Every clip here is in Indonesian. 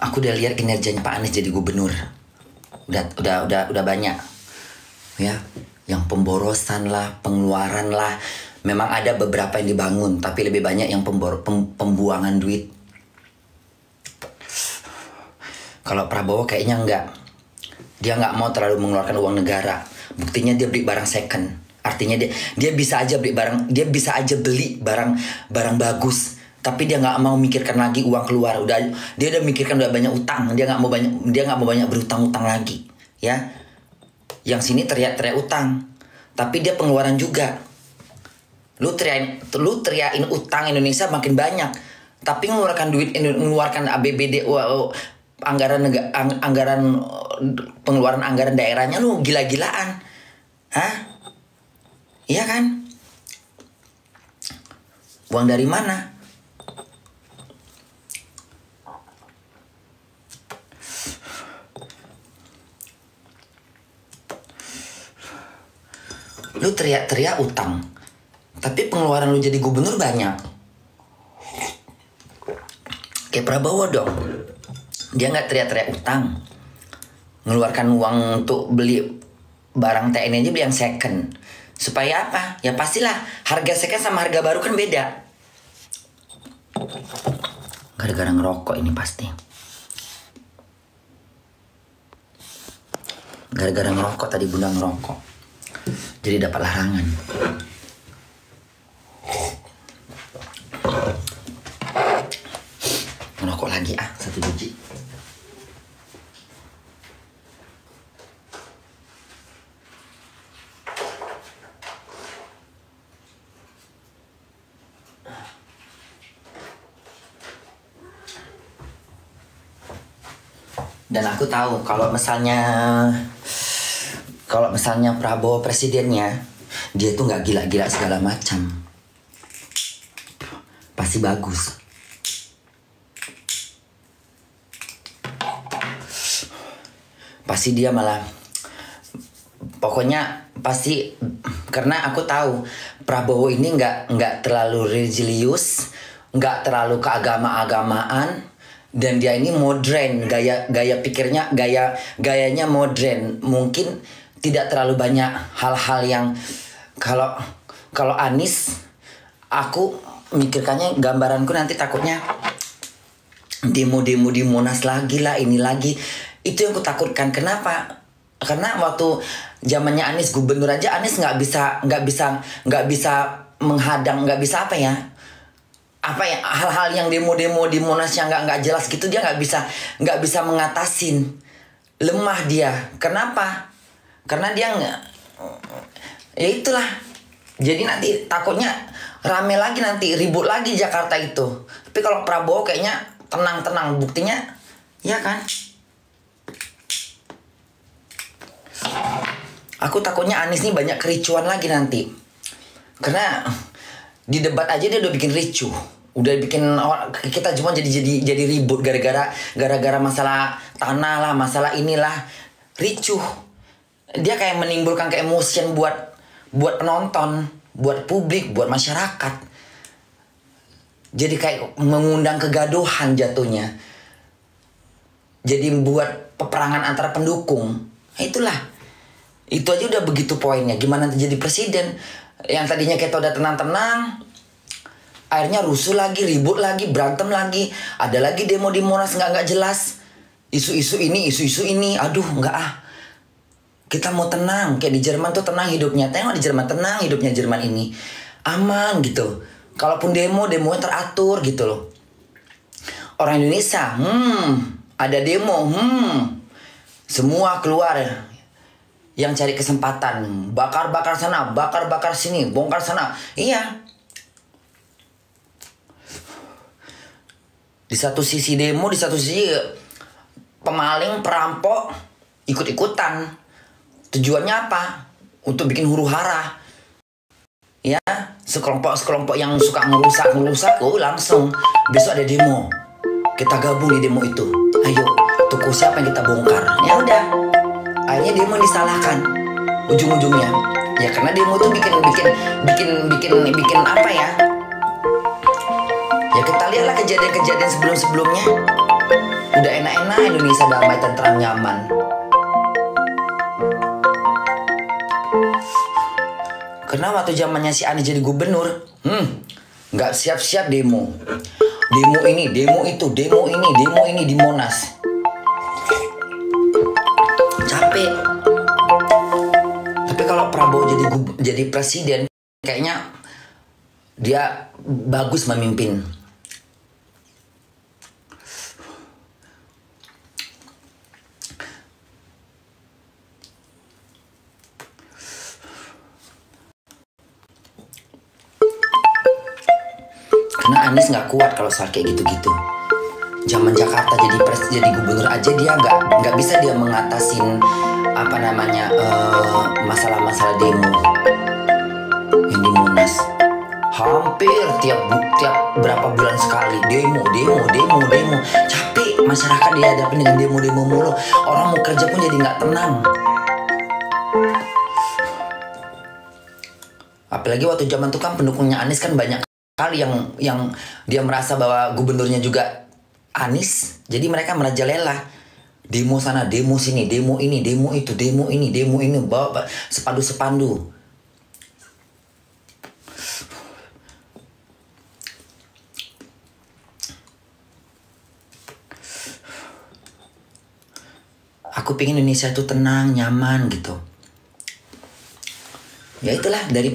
Aku udah lihat kinerjanya Pak Anies jadi gubernur. Udah banyak. Ya, yang pemborosan lah, pengeluaran lah. Memang ada beberapa yang dibangun, tapi lebih banyak yang pembuangan duit. Kalau Prabowo kayaknya enggak. Dia nggak mau terlalu mengeluarkan uang negara. Buktinya dia beli barang second. Artinya dia bisa aja beli barang, dia bisa aja beli barang bagus. Tapi dia nggak mau mikirkan lagi uang keluar. Dia udah mikirkan udah banyak utang. Dia nggak mau banyak berutang-utang lagi. Ya, yang sini teriak-teriak utang, tapi dia pengeluaran juga. Lu teriakin utang Indonesia makin banyak, tapi mengeluarkan duit, mengeluarkan APBD, anggaran pengeluaran anggaran daerahnya lu gila-gilaan. Hah? Iya kan? Uang dari mana? Lu teriak-teriak utang, tapi pengeluaran lu jadi gubernur banyak. Kayak Prabowo dong. Dia nggak teriak-teriak utang, ngeluarkan uang untuk beli barang TNI aja, beli yang second. Supaya apa? Ya pastilah harga second sama harga baru kan beda. Gara-gara ngerokok ini pasti. Gara-gara ngerokok tadi Bunda ngerokok, jadi dapat larangan. Ngerokok lagi satu biji. Dan aku tahu kalau misalnya Prabowo presidennya, dia tuh nggak gila-gila segala macam, pasti bagus. Pasti dia malah, pokoknya pasti, karena aku tahu Prabowo ini nggak terlalu religius, nggak terlalu keagama-agamaan. Dan dia ini modern, gaya pikirnya, gayanya modern. Mungkin tidak terlalu banyak hal-hal yang, kalau Anies, aku mikirkannya, gambaranku nanti takutnya demo-demo di Monas lagi lah, ini lagi. Itu yang aku takutkan. Kenapa? Karena waktu zamannya Anies gubernur aja, Anies nggak bisa menghadang, nggak bisa hal-hal yang demo-demo di Monas yang nggak jelas gitu, dia nggak bisa mengatasin. Lemah dia. Kenapa? Karena dia nggak, ya itulah. Jadi nanti takutnya rame lagi, nanti ribut lagi Jakarta itu. Tapi kalau Prabowo kayaknya tenang-tenang, buktinya ya kan. Aku takutnya Anies nih banyak kericuan lagi nanti. Karena di debat aja dia udah bikin ricuh, udah bikin kita cuma jadi ribut gara-gara masalah tanah lah, masalah inilah, ricuh. Dia kayak menimbulkan kayak emotion buat penonton, buat publik, buat masyarakat. Jadi kayak mengundang kegaduhan jatuhnya. Jadi buat peperangan antara pendukung. Itulah. Itu aja udah begitu poinnya. Gimana nanti jadi presiden? Yang tadinya kita udah tenang-tenang, akhirnya rusuh lagi, ribut lagi, berantem lagi. Ada lagi demo di Monas nggak jelas. Isu-isu ini, aduh nggak Kita mau tenang, kayak di Jerman tuh tenang hidupnya. Tengok di Jerman tenang hidupnya, Jerman ini aman gitu. Kalaupun demonya teratur gitu loh. Orang Indonesia, ada demo, semua keluar. Yang cari kesempatan, bakar sana, bakar sini, bongkar sana. Iya. Di satu sisi demo, di satu sisi pemaling, perampok ikut-ikutan. Tujuannya apa? Untuk bikin huru-hara. Ya, sekelompok yang suka ngerusak, langsung besok ada demo. Kita gabung di demo itu. Ayo, toko siapa yang kita bongkar? Ya udah. Akhirnya demo disalahkan ujung-ujungnya. Ya karena demo tuh bikin apa ya? Ya kita lihatlah kejadian-kejadian sebelum-sebelumnya. Udah enak-enak Indonesia, damai, tentram, nyaman. Karena waktu zamannya si Anies jadi gubernur, nggak siap-siap demo. Demo ini, demo itu, demo ini di Monas. Capek. Tapi kalau Prabowo jadi presiden, kayaknya dia bagus memimpin. Karena Anies nggak kuat kalau soal kayak gitu-gitu. Zaman Jakarta jadi gubernur aja dia nggak bisa dia mengatasin apa namanya masalah-masalah demo yang di Monas. Hampir tiap berapa bulan sekali demo. Capek masyarakat dihadapin dengan demo mulu. Orang mau kerja pun jadi nggak tenang. Apalagi waktu zaman itu kan pendukungnya Anies kan banyak kali yang dia merasa bahwa gubernurnya juga Anies, jadi mereka merajalela demo sana, demo sini, demo ini, demo itu, demo ini, bawa sepandu. Aku pengen Indonesia itu tenang, nyaman gitu. Ya itulah dari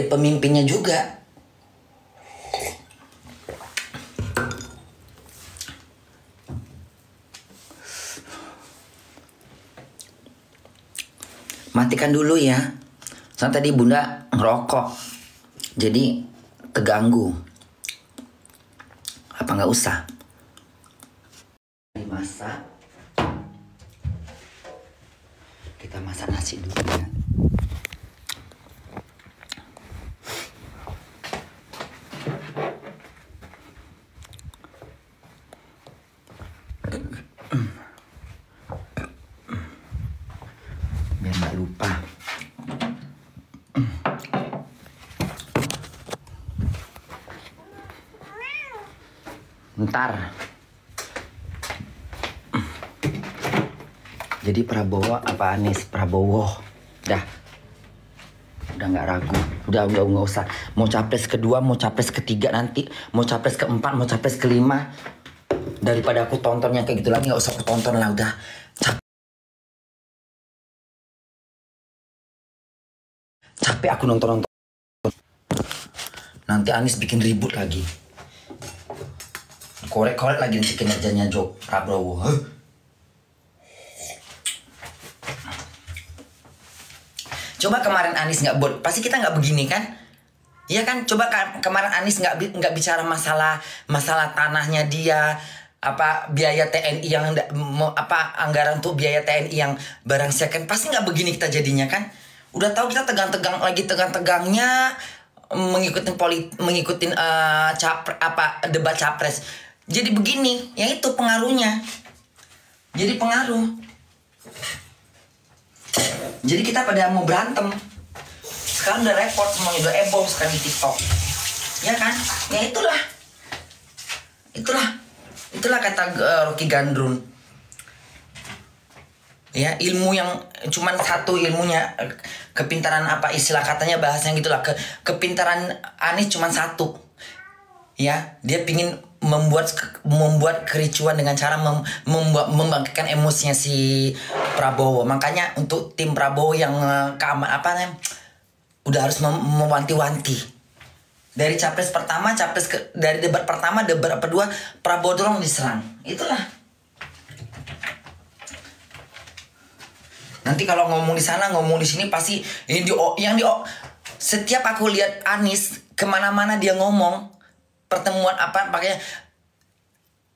pemimpinnya juga. Matikan dulu ya. Soalnya tadi Bunda ngerokok, jadi keganggu. Apa nggak usah? Dimasak. Kita masak nasi dulu ya. Biar nggak lupa. Ntar. Jadi Prabowo apa Anies? Prabowo. Udah nggak ragu. Udah nggak usah. Mau capres kedua, mau capres ketiga nanti, mau capres keempat, mau capres kelima. Daripada aku tonton yang kayak gitu lagi, nggak usah aku tonton lah. Udah capek aku nonton. Nanti Anies bikin ribut lagi. Korek-korek lagi nanti kinerjanya Prabowo. Coba kemarin Anies nggak buat, pasti kita nggak begini kan? Iya kan? Coba kemarin Anies nggak bicara masalah tanahnya dia, apa biaya TNI yang anggaran untuk biaya TNI yang barang second, pasti nggak begini kita jadinya kan? Udah tahu kita tegang-tegangnya mengikutin debat capres. Jadi begini, ya itu pengaruhnya. Jadi pengaruh. Jadi kita pada mau berantem. Sekarang udah repot semuanya, udah heboh sekarang di TikTok. Ya kan? Ya itulah kata Rocky Gandrun. Ya, ilmu yang cuman satu ilmunya, kepintaran apa istilah katanya bahasanya gitulah, kepintaran Anies cuman satu. Ya, dia pingin membuat kericuan dengan cara membangkitkan emosinya si Prabowo. Makanya untuk tim Prabowo yang udah harus mewanti-wanti. Dari capres pertama, dari debat pertama, debat kedua, Prabowo tolong diserang. Itulah. Nanti kalau ngomong di sana, ngomong di sini pasti setiap aku lihat Anies kemana-mana dia ngomong pertemuan makanya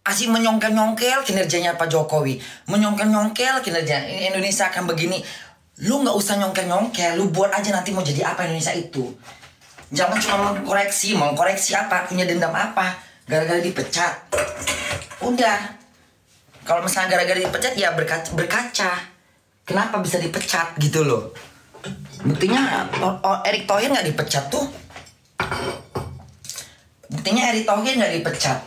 asik menyongkel-nyongkel kinerjanya Pak Jokowi, menyongkel-nyongkel kinerja Indonesia akan begini. Lu nggak usah nyongkel-nyongkel, lu buat aja nanti mau jadi apa Indonesia itu. Jangan cuma mau koreksi apa, punya dendam apa, gara-gara dipecat. Udah, kalau misalnya gara-gara dipecat ya berkaca. Kenapa bisa dipecat gitu loh? Buktinya Erick Thohir nggak dipecat tuh. Buktinya Erick Thohir nggak dipecat.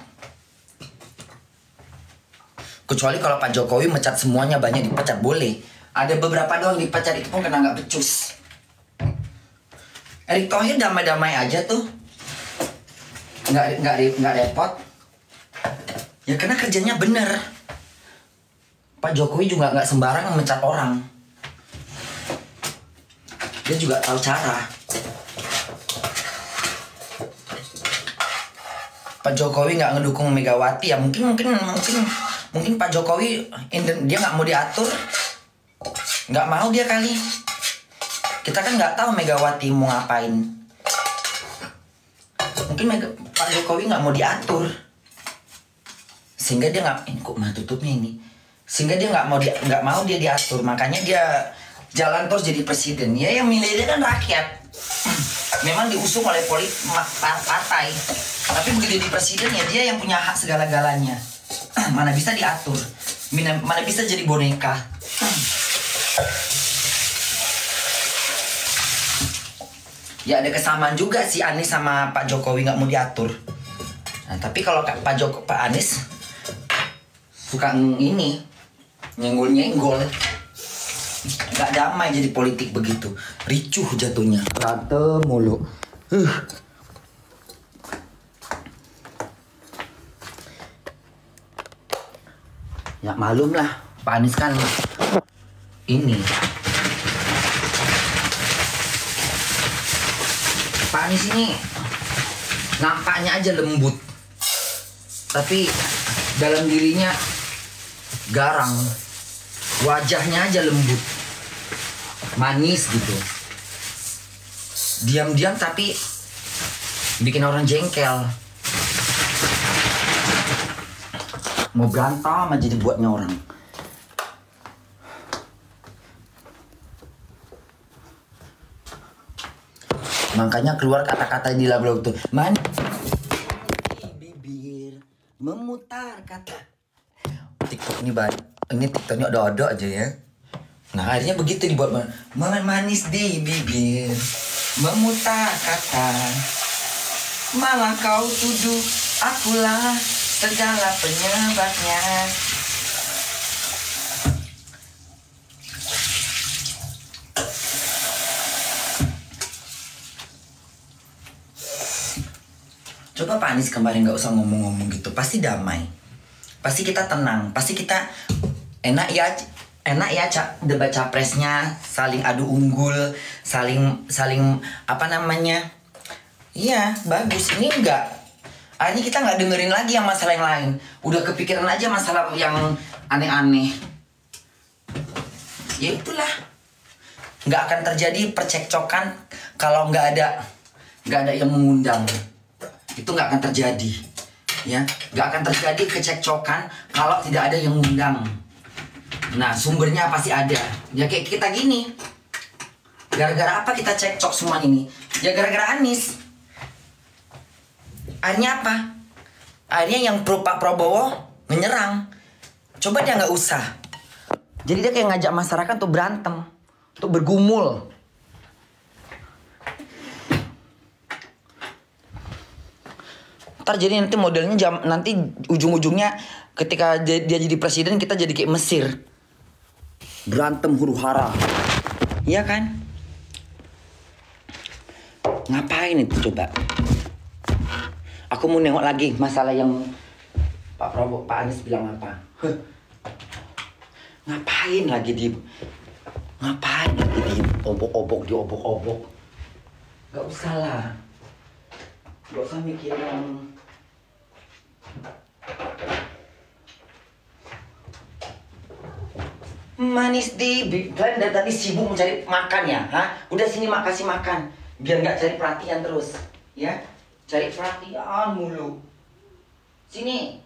Kecuali kalau Pak Jokowi mecat semuanya, banyak dipecat boleh. Ada beberapa doang dipecat, itu pun kena nggak becus. Erick Thohir damai-damai aja tuh, nggak repot. Ya karena kerjanya bener. Pak Jokowi juga nggak sembarangan mencat orang. Dia juga tahu cara. Pak Jokowi nggak ngedukung Megawati, ya mungkin Pak Jokowi dia nggak mau diatur, nggak mau dia kali. Kita kan nggak tahu Megawati mau ngapain. Mungkin Pak Jokowi nggak mau diatur, sehingga dia nggak, kok mah tutupnya ini, sehingga dia nggak mau dia diatur, makanya dia jalan terus jadi presiden. Ya yang milih dia kan rakyat. Memang diusung oleh partai, tapi begitu jadi presiden ya dia yang punya hak segala-galanya. Mana bisa diatur, mana bisa jadi boneka. Ya ada kesamaan juga si Anies sama Pak Jokowi nggak mau diatur. Nah, tapi kalau Pak Anies suka ini nyenggol-nyenggol, nggak damai jadi politik begitu, ricuh jatuhnya, berantem mulu. Ya malum lah, Pak Anies kan ini. Pak Anies ini nampaknya aja lembut, tapi dalam dirinya garang. Wajahnya aja lembut, manis gitu. Diam-diam tapi bikin orang jengkel. Mau berantem aja dibuatnya orang. Makanya keluar kata-kata di lagu itu. Manis bibir memutar kata. TikTok ini ini TikToknya ada aja ya. Nah akhirnya begitu dibuat. Manis di bibir memutar kata, malah kau tuduh akulah segala penyebabnya. Coba Pak Anies kemarin gak usah ngomong-ngomong gitu, pasti damai, pasti kita tenang, pasti kita enak ya debat capresnya, saling adu unggul, saling apa namanya, iya bagus. Ini enggak, akhirnya kita nggak dengerin lagi yang masalah yang lain, udah kepikiran aja masalah yang aneh-aneh. Ya itulah, nggak akan terjadi percekcokan kalau nggak ada yang mengundang. Itu nggak akan terjadi, ya nggak akan terjadi kecekcokan kalau tidak ada yang mengundang. Nah sumbernya pasti ada. Ya kayak kita gini, gara-gara apa kita cekcok semua ini? Ya gara-gara Anies. Akhirnya apa? Akhirnya yang Pak Prabowo menyerang. Coba dia nggak usah. Jadi dia kayak ngajak masyarakat untuk berantem, untuk bergumul. Ntar jadi nanti modelnya nanti ujung-ujungnya ketika dia jadi presiden kita jadi kayak Mesir, berantem huru-hara, iya kan? Ngapain itu coba? Aku mau nengok lagi masalah yang Pak Anies bilang apa? Ngapain lagi di obok-obok, diobok-obok? Gak usah lah. Gak usah mikir yang manis di kalian dari tadi sibuk mencari makan ya, Udah sini kasih makan, biar nggak cari perhatian terus, ya. Cari perhatian mulu. Sini.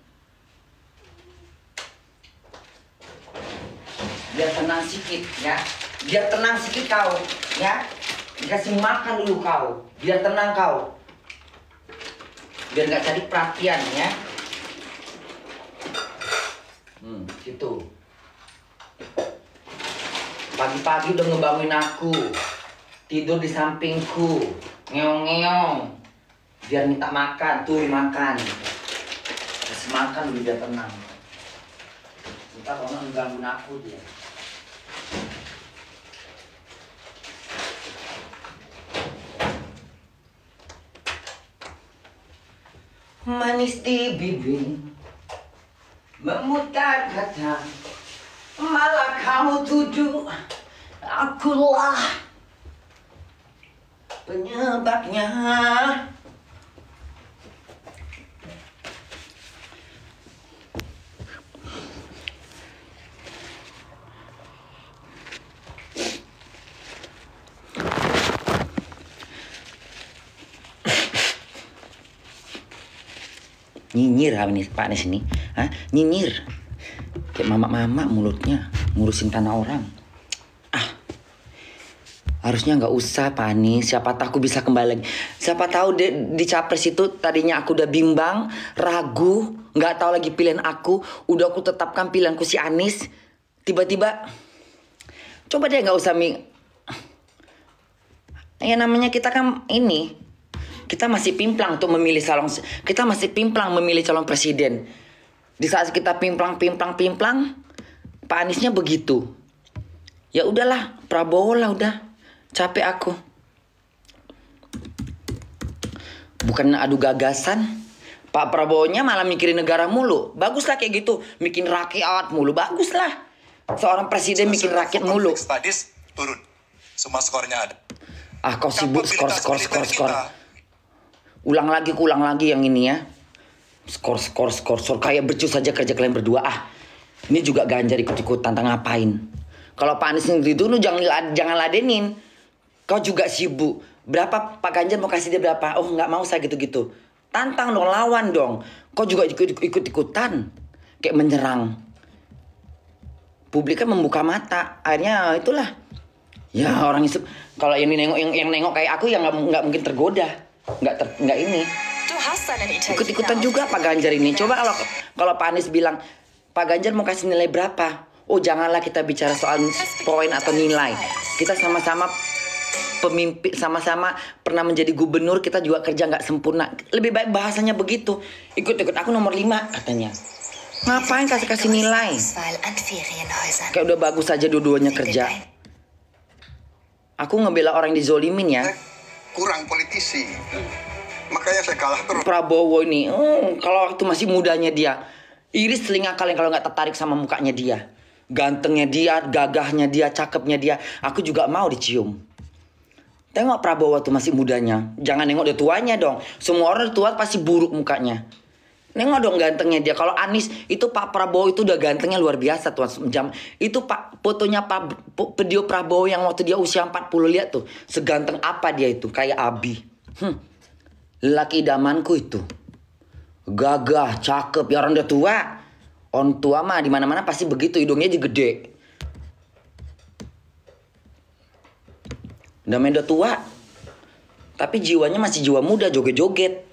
Biar tenang sedikit, ya. Biar tenang sedikit kau, ya. Dikasih makan dulu kau, biar tenang kau. Biar nggak cari perhatian, ya. Gitu. Pagi-pagi udah ngebangunin aku, tidur di sampingku, ngeong-ngeong, biar minta makan, tuh makan, kasih makan biar tenang. Ntar orang gangguin aku dia. Manis di bibir, memutar kata, malah kamu tuduh akulah penyebabnya. Nyinyir Pak Anies ini, nyinyir kayak mama mulutnya ngurusin tanah orang. Harusnya nggak usah Pak Anies, siapa tahu aku bisa kembali lagi. Siapa tahu di capres itu tadinya aku udah bimbang, ragu, nggak tahu lagi pilihan aku, udah aku tetapkan pilihanku si Anies, tiba-tiba coba deh nggak usah ya namanya kita kan ini. Kita masih pimplang untuk memilih calon presiden. Di saat kita pimplang, Pak Aniesnya begitu. Ya udahlah, Prabowo lah udah. Capek aku. Bukan adu gagasan. Pak Prabowo-nya malah mikirin negara mulu. Baguslah kayak gitu, bikin rakyat mulu. Baguslah. Seorang presiden bikin rakyat mulu. Tadis turun. Semua skornya ada. Kau sibuk skor. Ulang lagi yang ini ya. Skor. Kayak becus saja kerja kalian berdua. Ini juga Ganjar ikut-ikutan, ngapain? Kalau Pak Anies itu lu jangan ladenin. Kau juga sibuk. Berapa Pak Ganjar mau kasih dia berapa? Oh nggak mau saya gitu-gitu. Tantang dong, lawan dong. Kau juga ikut-ikutan. Kayak menyerang. Publik kan membuka mata. Akhirnya itulah. Ya orang itu kalau yang nengok kayak aku ya nggak mungkin tergoda. Nggak ini. Ikut-ikutan juga Pak Ganjar ini. Coba kalau Pak Anies bilang Pak Ganjar mau kasih nilai berapa? Oh janganlah kita bicara soal poin atau nilai. Kita sama-sama pemimpin, sama-sama pernah menjadi gubernur, kita juga kerja nggak sempurna. Lebih baik bahasanya begitu. Ikut-ikut aku nomor 5 katanya. Ngapain kasih nilai? Kayak udah bagus aja dua-duanya kerja. Aku ngebela orang yang dizolimin ya. Kurang politisi. Makanya saya kalah terus. Prabowo ini, kalau waktu masih mudanya dia, iris telinga kalian kalau nggak tertarik sama mukanya dia. Gantengnya dia, gagahnya dia, cakepnya dia. Aku juga mau dicium. Tengok Prabowo tuh masih mudanya. Jangan nengok dia tuanya dong. Semua orang tua pasti buruk mukanya. Nengok dong gantengnya dia. Kalau Anies itu Pak Prabowo itu udah gantengnya luar biasa tuan. Itu Pak fotonya video Prabowo yang waktu dia usia 40, lihat tuh. Seganteng apa dia itu, kayak Abi. Lelaki idamanku itu. Gagah, cakep, ya orang udah tua. Orang tua mah di mana-mana pasti begitu, hidungnya aja gede. Udah tua. Tapi jiwanya masih jiwa muda, joget-joget.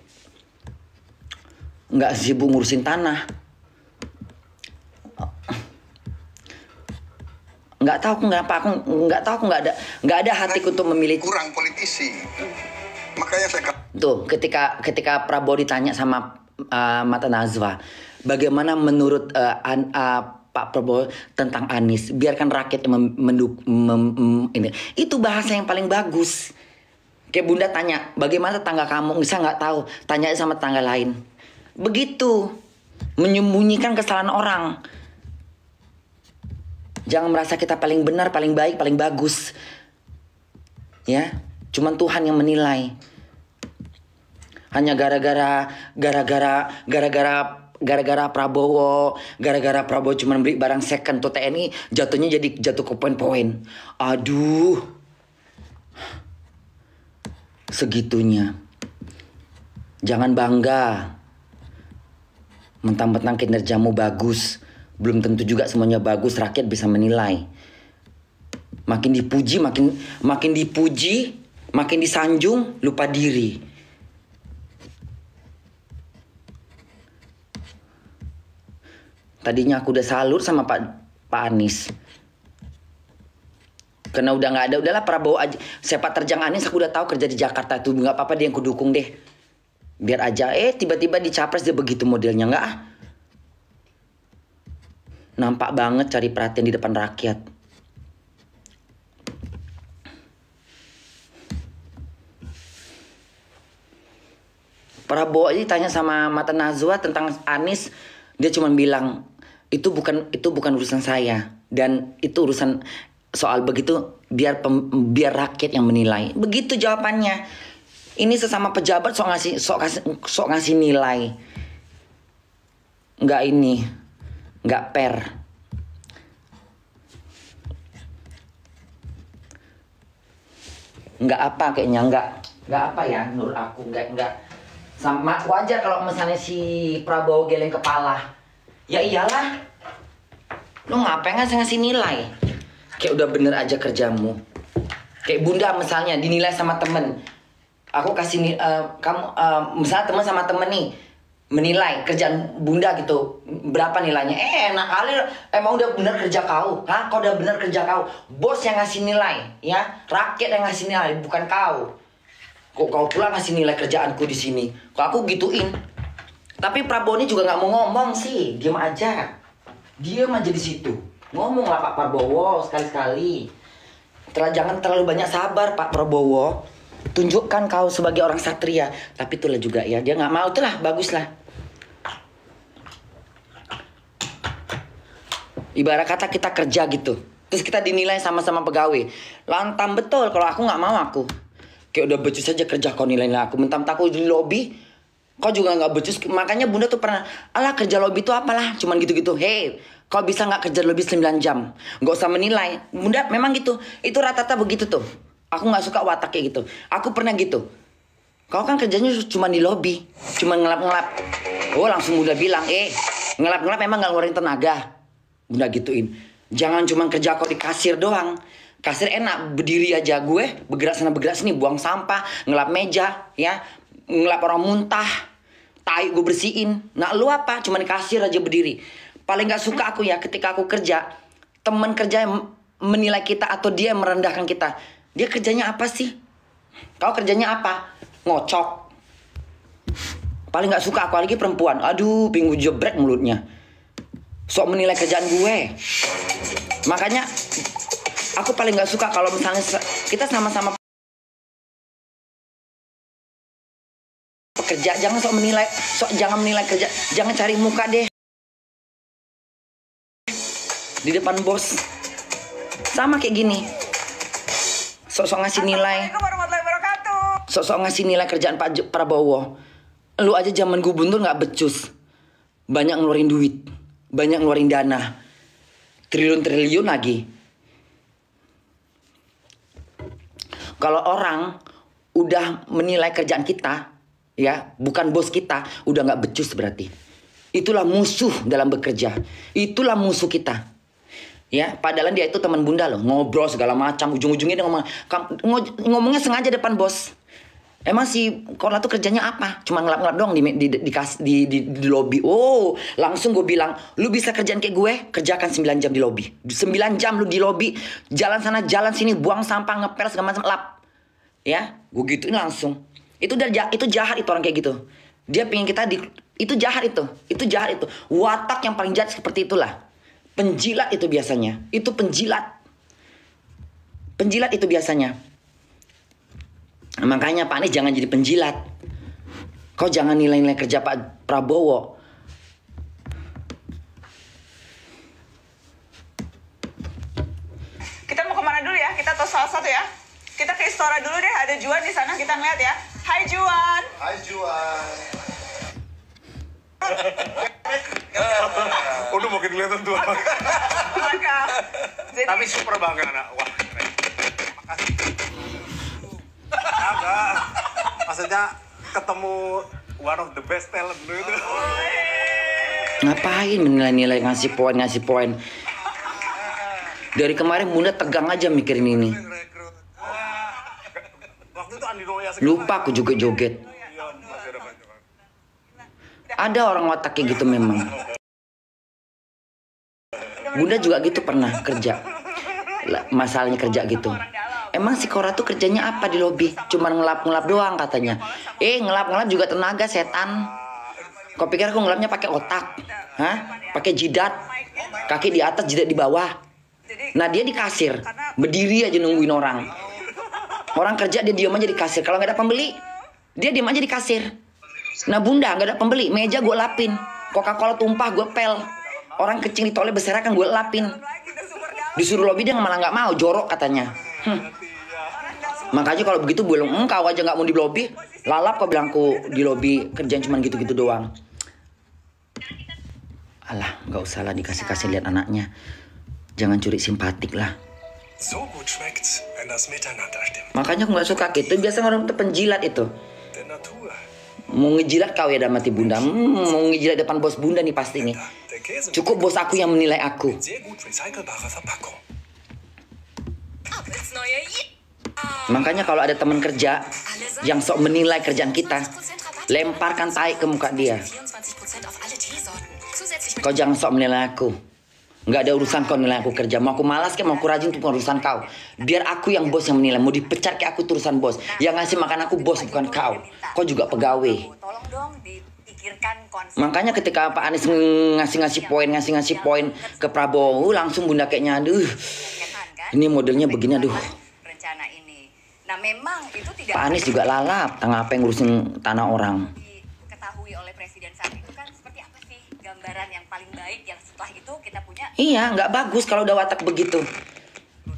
Nggak sibuk ngurusin tanah. Nggak tahu aku nggak ada hatiku untuk memilih. Kurang politisi. Makanya saya tuh ketika Prabowo ditanya sama Mata Najwa, bagaimana menurut Pak Prabowo tentang Anies, biarkan rakyat ini. Itu bahasa yang paling bagus. Kayak Bunda tanya, bagaimana tetangga kamu? Bisa nggak tahu, tanya sama tetangga lain. Begitu, menyembunyikan kesalahan orang. Jangan merasa kita paling benar, paling baik, paling bagus. Ya, cuman Tuhan yang menilai. Hanya gara-gara Prabowo, gara-gara Prabowo cuma beli barang second tuh TNI, jatuhnya jadi jatuh ke poin-poin. Aduh. Segitunya. Jangan bangga. Mentang-mentang kinerjamu bagus, belum tentu juga semuanya bagus, rakyat bisa menilai. Makin dipuji, makin disanjung, lupa diri. Tadinya aku udah salut sama Pak Anies. Karena udah nggak ada, udahlah Prabowo aja. Sepak terjang Anies aku udah tahu kerja di Jakarta itu nggak apa-apa, dia yang kudukung deh. Biar aja tiba-tiba di capres dia begitu modelnya, nggak Nampak banget cari perhatian di depan rakyat. Prabowo ini tanya sama Mata Najwa tentang Anies, dia cuma bilang itu bukan urusan saya, dan itu urusan soal begitu biar rakyat yang menilai. Begitu jawabannya. Ini sesama pejabat sok ngasih nilai. Nggak fair. Nggak apa kayaknya, nggak apa ya menurut aku, nggak. Sama wajar kalau misalnya si Prabowo geleng kepala. Ya iyalah. Lu ngapain ngasih nilai? Kayak udah bener aja kerjamu. Kayak Bunda misalnya dinilai sama temen. Aku kasih misalnya temen sama temen nih menilai kerjaan Bunda gitu. Berapa nilainya? Enak kali. Emang udah bener kerja kau? Hah? Kau udah bener kerja kau? Bos yang ngasih nilai, ya? Rakyat yang ngasih nilai, bukan kau. Kok kau pula ngasih nilai kerjaanku di sini? Kok aku gituin? Tapi Prabowo ini juga nggak mau ngomong sih, diam aja. Diam aja di situ. Ngomonglah Pak Prabowo sekali-sekali. Jangan terlalu banyak sabar Pak Prabowo. Tunjukkan kau sebagai orang satria. Tapi itulah juga ya, dia nggak mau, itulah baguslah. Ibarat kata kita kerja gitu, terus kita dinilai sama-sama pegawai. Lantam betul kalau aku nggak mau aku. Kayak udah becus aja kerja kau nilai aku. Mentang-mentang aku di lobby, kau juga nggak becus. Makanya Bunda tuh pernah, alah kerja lobby itu apalah, cuman gitu-gitu. Hei, kau bisa nggak kerja lobby 9 jam? Nggak usah menilai. Bunda memang gitu. Itu rata-rata begitu tuh. Aku nggak suka watak kayak gitu. Aku pernah gitu. Kau kan kerjanya cuma di lobby, cuma ngelap-ngelap. Oh langsung Bunda bilang, ngelap-ngelap memang nggak ngeluarin tenaga. Bunda gituin. Jangan cuma kerja kau di kasir doang. Kasir enak, berdiri aja gue, bergerak sana bergerak sini, buang sampah, ngelap meja, ya, ngelap orang muntah, tai gue bersihin. Nah lu apa? Cuma di kasir aja berdiri. Paling nggak suka aku ya ketika aku kerja, teman kerja yang menilai kita atau dia yang merendahkan kita. Dia kerjanya apa sih? Kau kerjanya apa? Ngocok. Paling nggak suka aku, lagi perempuan. Aduh, pinggu jebrek mulutnya. Sok menilai kerjaan gue. Makanya aku paling nggak suka kalau misalnya kita sama-sama pekerja, jangan jangan menilai kerja, jangan cari muka deh di depan bos. Sama kayak gini. Sok ngasih nilai. Sok ngasih nilai kerjaan Pak Prabowo. Lu aja zaman gubernur nggak becus. Banyak ngeluarin duit, banyak ngeluarin dana, triliun-triliun lagi. Kalau orang udah menilai kerjaan kita, ya, bukan bos kita, udah nggak becus berarti. Itulah musuh dalam bekerja. Itulah musuh kita. Ya, padahal dia itu teman Bunda loh, ngobrol segala macam, ujung-ujungnya dia ngomongnya sengaja depan bos. Emang si Korla tuh kerjanya apa? Cuma ngelap-ngelap doang di lobby. Oh, langsung gue bilang, lu bisa kerjaan kayak gue, kerjakan 9 jam di lobby. 9 jam lu di lobby, jalan sana jalan sini, buang sampah, ngepel segala macam, lap. Ya, gue gituin langsung. Itu jahat itu orang kayak gitu. Dia pengen kita itu jahat itu. Itu jahat itu. Watak yang paling jahat seperti itulah. Penjilat itu biasanya. Itu penjilat. Penjilat itu biasanya. Makanya Pak Anies jangan jadi penjilat. Kau jangan nilai-nilai kerja Pak Prabowo. Kita mau kemana dulu ya? Kita tos salah satu ya. Kita ke Istora dulu deh. Ada Juan di sana. Kita ngeliat ya. Hai Juan. Hai Juan. Udah makin kelihatan tua. Tapi super bangga anak. Wah, keren. Makasih. Agak. Maksudnya ketemu one of the best talent dulu itu. Ngapain menilai-nilai ngasih poin. Dari kemarin Bunda tegang aja mikirin ini. Waktu itu Andi Noya Lupa aku juga joget. Ada orang watak kayak gitu memang. Bunda juga gitu pernah kerja. Masalahnya kerja gitu. Emang si Kora tuh kerjanya apa di lobi? Cuma ngelap-ngelap doang katanya. Ngelap-ngelap juga tenaga setan. Kau pikir aku ngelapnya pakai otak? Hah? Pakai jidat? Kaki di atas, jidat di bawah. Nah dia di kasir, berdiri aja nungguin orang. Orang kerja dia diam aja di kasir. Kalau nggak ada pembeli, dia diam aja di kasir. Nah bunda nggak ada pembeli, meja gue lapin. Coca-Cola tumpah gue pel. Orang kecing di toilet berserakan gue lapin. Disuruh lobby dia malah nggak mau, jorok katanya. Makanya kalau begitu belum engkau aja nggak mau di lobby, lalap kau bilangku di lobby kerjaan cuma gitu-gitu doang. Alah, nggak usah lah dikasih-kasih lihat anaknya. Jangan curi simpatik lah. So gut schmeckt's, wenn das Miteinander stimmt. Makanya aku nggak suka gitu. Biasa orang itu penjilat itu. Der Natur. Mau ngejilat kau ya damati bunda. Mau ngejilat depan bos bunda nih pasti nih. Der Käse Cukup bos aku yang menilai aku. mit sehr gut recycelbarer Verpackung. Makanya kalau ada teman kerja yang sok menilai kerjaan kita, lemparkan tai ke muka dia. Kau jangan sok menilai aku. Nggak ada urusan kau nilai aku kerja. Mau aku malas kayak mau aku rajin itu urusan kau. Biar aku yang bos yang menilai. Mau dipecat kayak aku itu urusan bos. Yang ngasih makan aku bos bukan kau. Kau juga pegawai. Tolong dong dipikirkan konsep. Makanya ketika Pak Anies ngasih poin ke Prabowo, langsung bunda kayaknya aduh. Ini modelnya begini aduh. Rencana ini. Nah, memang itu tidak Pak Anies juga lalap. Tengah apa yang ngurusin tanah orang. diketahui oleh presiden saat itu kan seperti apa sih gambaran yang paling baik yang setelah itu kita punya. Iya, nggak bagus kalau udah watak begitu.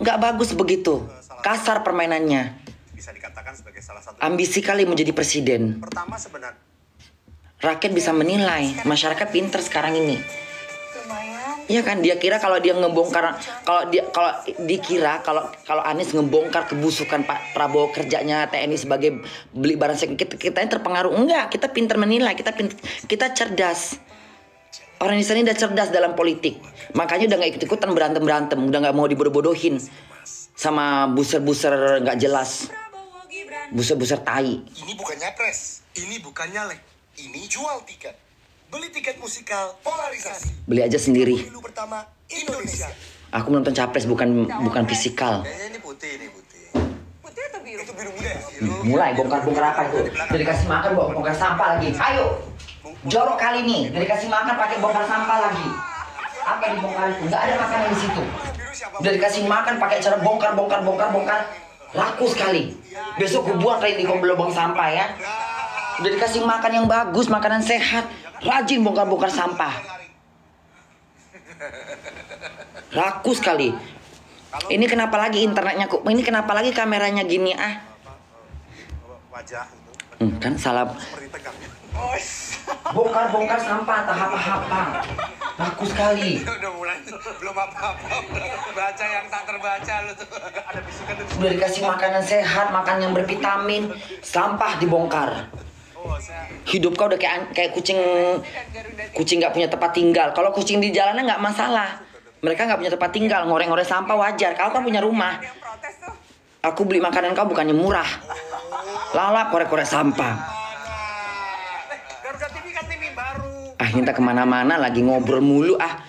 Nggak bagus begitu. Kasar permainannya. Bisa dikatakan sebagai salah satu. Ambisi kali menjadi presiden. Pertama sebenarnya Rakyat bisa menilai. Masyarakat pinter sekarang ini. Lumayan. Iya kan, dia kira kalau dia ngebongkar, kalau dikira kalau Anies ngebongkar kebusukan Pak Prabowo kerjanya TNI sebagai beli barang kita yang terpengaruh. Enggak, kita pintar menilai, kita cerdas. Orang Indonesia ini udah cerdas dalam politik. Makanya udah nggak ikut-ikutan berantem, udah nggak mau dibodoh-bodohin sama buser-buser nggak jelas, buser-buser tai. Ini bukan nyapres, ini bukan nyalek, ini jual tiket. Beli tiket musikal polarisasi. Beli aja sendiri. Pemilu pertama Indonesia. Aku menonton capres bukan fisikal. Kayaknya ini putih, ini putih. Putih atau biru? Itu biru muda ya? Mulai bongkar-bongkar apa itu? Udah dikasih makan bongkar sampah lagi. Ayo. Jorok kali nih. Udah dikasih makan pakai bongkar sampah lagi. Apa yang dibongkar itu? Enggak ada makanan di situ. Udah dikasih makan pakai cara bongkar. Laku sekali. Besok gue buang kayak di lubang sampah ya. Udah dikasih makan yang bagus, makanan sehat. Rajin bongkar sampah. Laku sekali. Ini kenapa lagi internetnya kok? Ini kenapa lagi kameranya gini ah? wajah itu Kan salah. seperti tegang. Bongkar sampah tahap apa? Laku sekali. Udah mulai belum apa-apa. Baca yang tak terbaca lu tuh. Ada bisikan tuh. Udah dikasih makanan sehat, makan yang bervitamin, sampah dibongkar. Hidup kau udah kayak kucing nggak punya tempat tinggal. Kalau kucing di jalanan nggak masalah. Mereka nggak punya tempat tinggal, ngoreng-ngoreng sampah wajar. Kau kan punya rumah. Yang protes tuh. Aku beli makanan kau bukannya murah. Lalap korek-korek sampah. Garuda TV kan TV baru. Ah, minta kemana-mana lagi ngobrol mulu ah.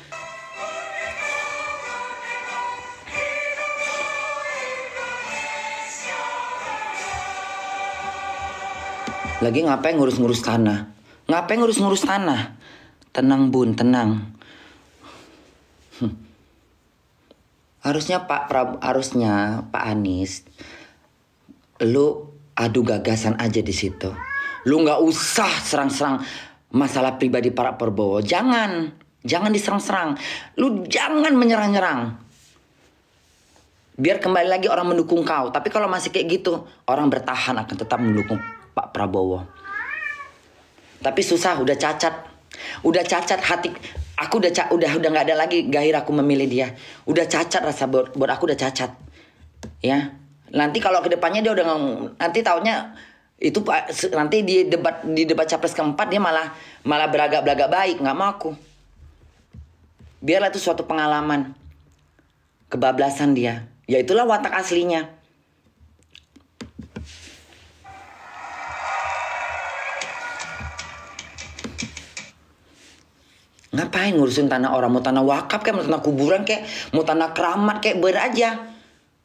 Lagi ngapain ngurus-ngurus tanah? Ngapain ngurus-ngurus tanah? Tenang bun, tenang. Harusnya Pak Anies, lu adu gagasan aja di situ. Lu nggak usah serang-serang masalah pribadi para Prabowo. Jangan diserang-serang. Lu jangan menyerang-nyerang. Biar kembali lagi orang mendukung kau. Tapi kalau masih kayak gitu, orang bertahan akan tetap mendukung Pak Prabowo. Tapi susah, udah cacat hati. Aku udah nggak ada lagi gairah aku memilih dia. Udah cacat rasa buat aku udah cacat. Ya. Nanti kalau kedepannya dia udah nanti taunya itu nanti di debat capres keempat dia malah beragak-belagak baik, nggak mau aku. Biarlah itu suatu pengalaman. Kebablasan dia. Ya itulah watak aslinya. Ngapain ngurusin tanah orang? Mau tanah wakaf kayak, mau tanah kuburan kayak, mau tanah keramat kayak, aja.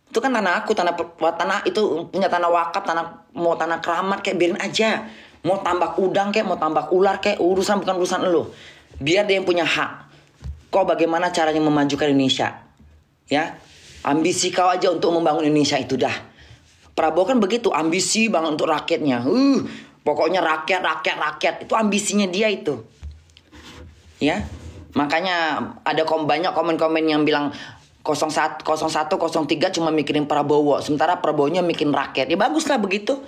Itu kan tanah aku, tanah itu punya tanah wakaf, mau tanah keramat kayak, biarin aja. Mau tambak udang kayak, mau tambak ular kayak, bukan urusan lo. Biar dia yang punya hak. Kau bagaimana caranya memajukan Indonesia? Ya, ambisi kau aja untuk membangun Indonesia itu dah. Prabowo kan begitu, ambisi banget untuk rakyatnya. Pokoknya rakyat. Itu ambisinya dia itu. Ya, makanya ada banyak komen-komen yang bilang 01, 03 cuma mikirin Prabowo. Sementara Prabowo-nya mikirin rakyat. Ya baguslah begitu.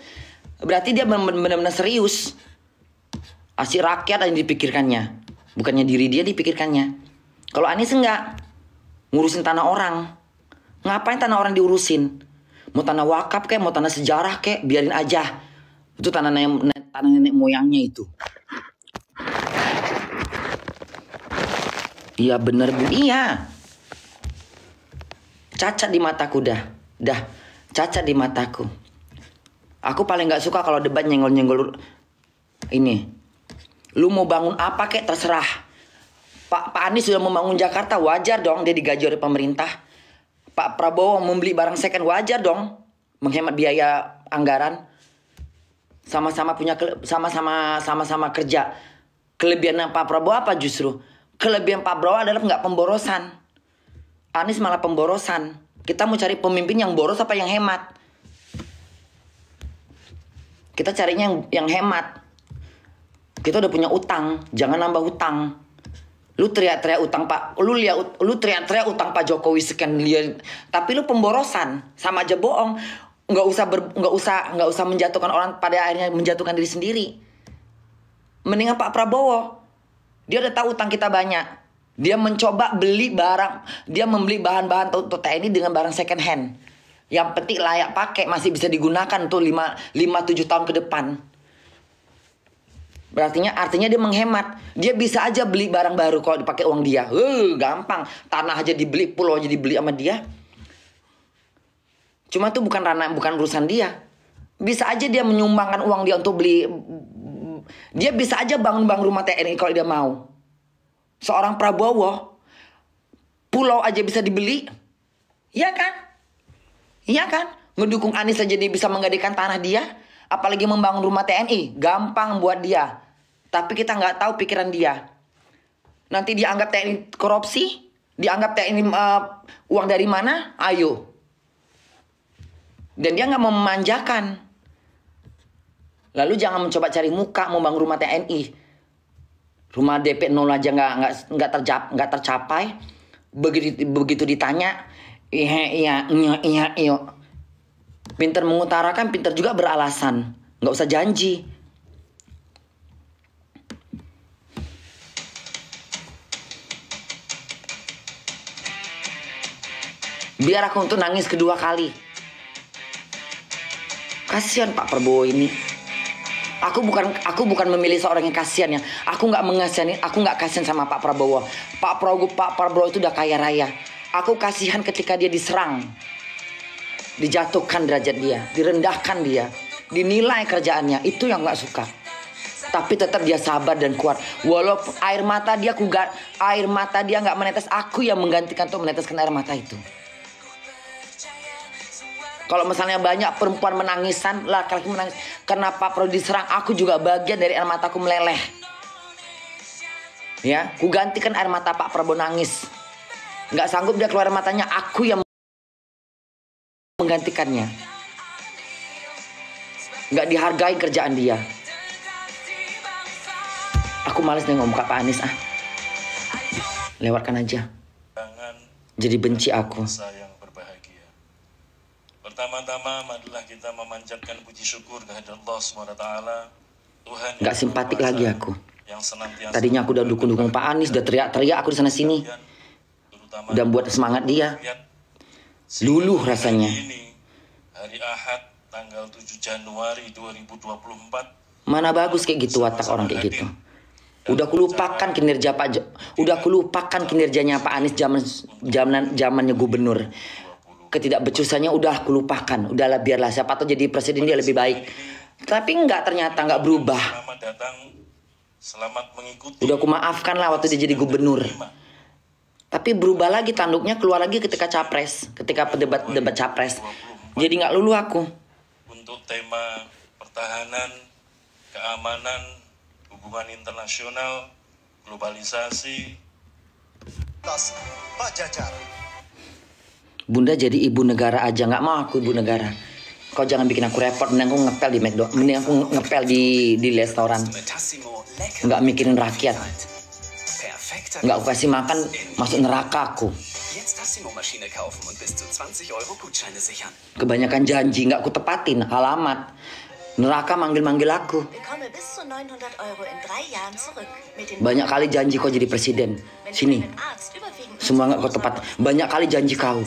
Berarti dia benar-benar serius. Asli rakyat yang dipikirkannya. Bukannya diri dia dipikirkannya. Kalau Anies enggak. Ngurusin tanah orang. Ngapain tanah orang diurusin? Mau tanah wakaf kek, mau tanah sejarah kek, biarin aja. Itu tanah nenek moyangnya itu. Iya bener Bu, iya. Cacat di mataku dah. Cacat di mataku. Aku paling gak suka kalau debat nyenggol-nyenggol ini. Lu mau bangun apa kek terserah. Pak Anies sudah membangun Jakarta, wajar dong dia digaji oleh pemerintah. Pak Prabowo membeli barang second, wajar dong. Menghemat biaya anggaran. Sama-sama kerja. Kelebihan Pak Prabowo apa justru? Kelebihan Pak Prabowo adalah nggak pemborosan. Anies malah pemborosan. Kita mau cari pemimpin yang boros apa yang hemat? Kita carinya yang hemat. Kita udah punya utang, jangan nambah utang. Lu teriak-teriak utang Pak, lu teriak-teriak utang Pak Jokowi sekian miliar, tapi lu pemborosan, sama aja bohong. Nggak usah menjatuhkan orang, pada akhirnya menjatuhkan diri sendiri. Mendingan Pak Prabowo, dia udah tahu utang kita banyak. Dia mencoba beli barang, dia membeli bahan-bahan untuk TNI dengan barang second hand. Yang penting layak pakai, masih bisa digunakan tuh 5-7 tahun ke depan. Artinya dia menghemat. Dia bisa aja beli barang baru kalau dipakai uang dia. Gampang. Tanah aja dibeli, pulau aja dibeli sama dia. Cuma itu bukan urusan dia. Bisa aja dia menyumbangkan uang dia untuk beli. Dia bisa aja bangun rumah TNI kalau dia mau. Seorang Prabowo, pulau aja bisa dibeli. Iya kan? Iya kan? Ngedukung Anies aja dia bisa menggadaikan tanah dia. Apalagi membangun rumah TNI. Gampang buat dia. Tapi kita nggak tahu pikiran dia. Nanti dianggap TNI korupsi. Dianggap TNI uang dari mana? Ayo. Dan dia nggak mau memanjakan. Lalu jangan mencoba cari muka membangun rumah TNI. Rumah DP 0 aja nggak tercapai. Begitu ditanya, iya. Pinter mengutarakan, pinter juga beralasan. Nggak usah janji. Biar aku untuk nangis kedua kali. Kasihan Pak Prabowo ini. Aku bukan memilih seorang yang kasihan ya. Aku nggak kasihan sama Pak Prabowo. Pak Prabowo itu udah kaya raya. Aku kasihan ketika dia diserang. Dijatuhkan derajat dia, direndahkan dia, dinilai kerjaannya. Itu yang nggak suka. Tapi tetap dia sabar dan kuat. Walaupun air mata dia nggak menetes, aku yang menggantikan untuk meneteskan air mata itu. Kalau misalnya banyak perempuan menangisan, laki-laki menangis karena Pak Prabowo diserang, aku juga bagian dari air mataku meleleh. Ya, ku gantikan air mata Pak Prabowo nangis. Nggak sanggup dia keluar air matanya, aku yang menggantikannya. Nggak dihargai kerjaan dia. Aku males nengok muka Pak Anies Lewatkan aja. Jadi benci aku. Pertama-tama marilah kita memanjatkan puji syukur kehadirat Allah SWT. Tuhan nggak simpatik lagi aku. Yang tadinya aku udah dukung Pak Anies, udah teriak-teriak aku di sana sini. Udah buat semangat dia. Luluh rasanya. Hari Ahad tanggal 7 Januari 2024. Mana bagus kayak gitu watak orang kayak gitu. Udah kulupakan kinerjanya Pak Anies zamannya gubernur. Ketidakbecusannya udah kulupakan. Udahlah biarlah, siapa tahu jadi presiden dia lebih baik. Tapi ternyata nggak berubah. Udah aku maafkan lah waktu dia jadi gubernur. Tapi berubah lagi tanduknya, keluar lagi ketika debat capres. Jadi nggak lulu aku. Untuk tema pertahanan, keamanan, hubungan internasional, globalisasi, Tas Pajajar. Bunda jadi ibu negara aja, nggak mau aku ibu negara. Kau jangan bikin aku repot, mending aku ngepel di McDonald, mending aku ngepel di restoran. Nggak mikirin rakyat. Nggak aku kasih makan, masuk neraka aku. Kebanyakan janji, nggak aku tepatin. Alamat, neraka manggil-manggil aku. Banyak kali janji kau jadi presiden. Sini, semua nggak kau tepat. Banyak kali janji kau.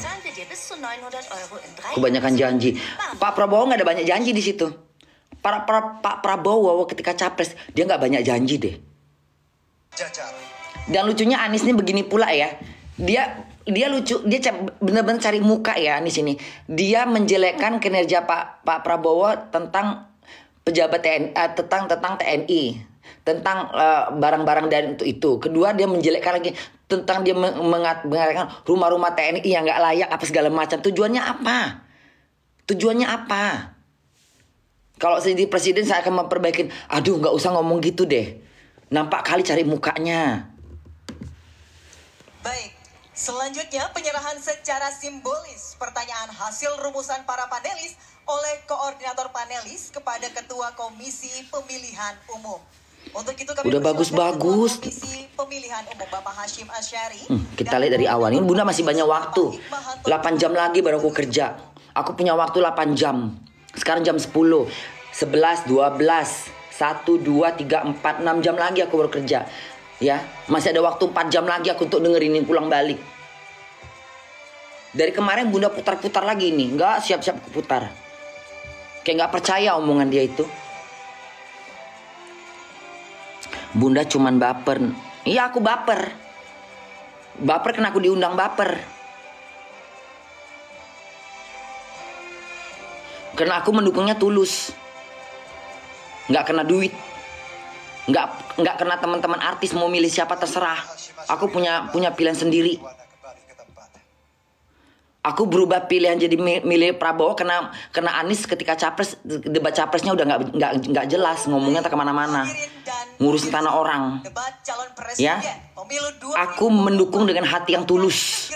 Kebanyakan janji. Pak Prabowo nggak ada banyak janji di situ. Pak Prabowo ketika capres dia nggak banyak janji deh. Jajar. Dan lucunya Anies ini begini pula ya. Dia lucu, dia benar-benar cari muka ya Anies ini. Dia menjelekkan kinerja Pak Prabowo tentang pejabat TNI, tentang TNI, tentang barang-barang dan itu. Kedua dia menjelekkan lagi tentang dia mengatakan rumah-rumah TNI yang nggak layak apa segala macam. Tujuannya apa? Tujuannya apa? Kalau saya jadi presiden saya akan memperbaiki. Aduh nggak usah ngomong gitu deh. Nampak kali cari mukanya. Baik, selanjutnya penyerahan secara simbolis pertanyaan hasil rumusan para panelis oleh koordinator panelis kepada Ketua Komisi Pemilihan Umum. Untuk itu kami udah bagus-bagus. Komisi Pemilihan Umum Bapak Hashim Asyari. Kita lihat dari awal. Ini Bunda masih banyak waktu. 8 jam lagi baru aku kerja. Aku punya waktu 8 jam. Sekarang jam 10, 11, 12, 1, 2, 3, 4, 6 jam lagi aku baru kerja. Ya, masih ada waktu 4 jam lagi aku untuk dengerin ini pulang balik. Dari kemarin Bunda putar-putar lagi ini. Nggak siap-siap aku putar. Kayak nggak percaya omongan dia itu. Bunda cuman baper. Iya aku baper. Baper karena aku diundang baper. Karena aku mendukungnya tulus. Nggak kena duit. Nggak kena teman-teman artis mau milih siapa terserah. Aku punya pilihan sendiri. Aku berubah pilihan jadi milih Prabowo karena Anies ketika capres, debat capresnya udah nggak jelas, ngomongnya tak kemana-mana, ngurusin tanah orang. Ya, aku mendukung dengan hati yang tulus,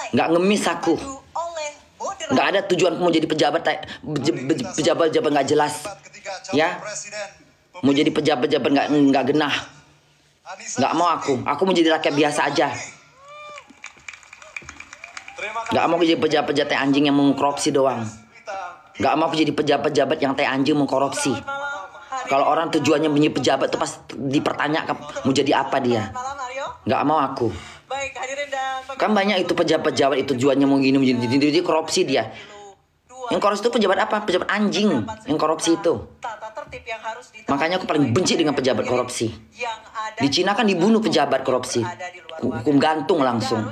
nggak ngemis aku, nggak ada tujuan mau jadi pejabat nggak jelas, ya, mau jadi pejabat nggak genah, nggak mau aku mau jadi rakyat biasa aja. Gak mau jadi pejabat teh anjing yang mengkorupsi doang. Gak mau jadi pejabat yang teh anjing mengkorupsi. Kalau orang tujuannya menjadi pejabat tuh pas dipertanyakan mau jadi apa dia. Gak mau aku. Kan banyak itu pejabat itu tujuannya mau gini menjadi korupsi dia. Yang korupsi itu pejabat apa? Pejabat anjing yang korupsi itu. Makanya aku paling benci dengan pejabat korupsi. Di Cina kan dibunuh pejabat korupsi. Hukum gantung langsung.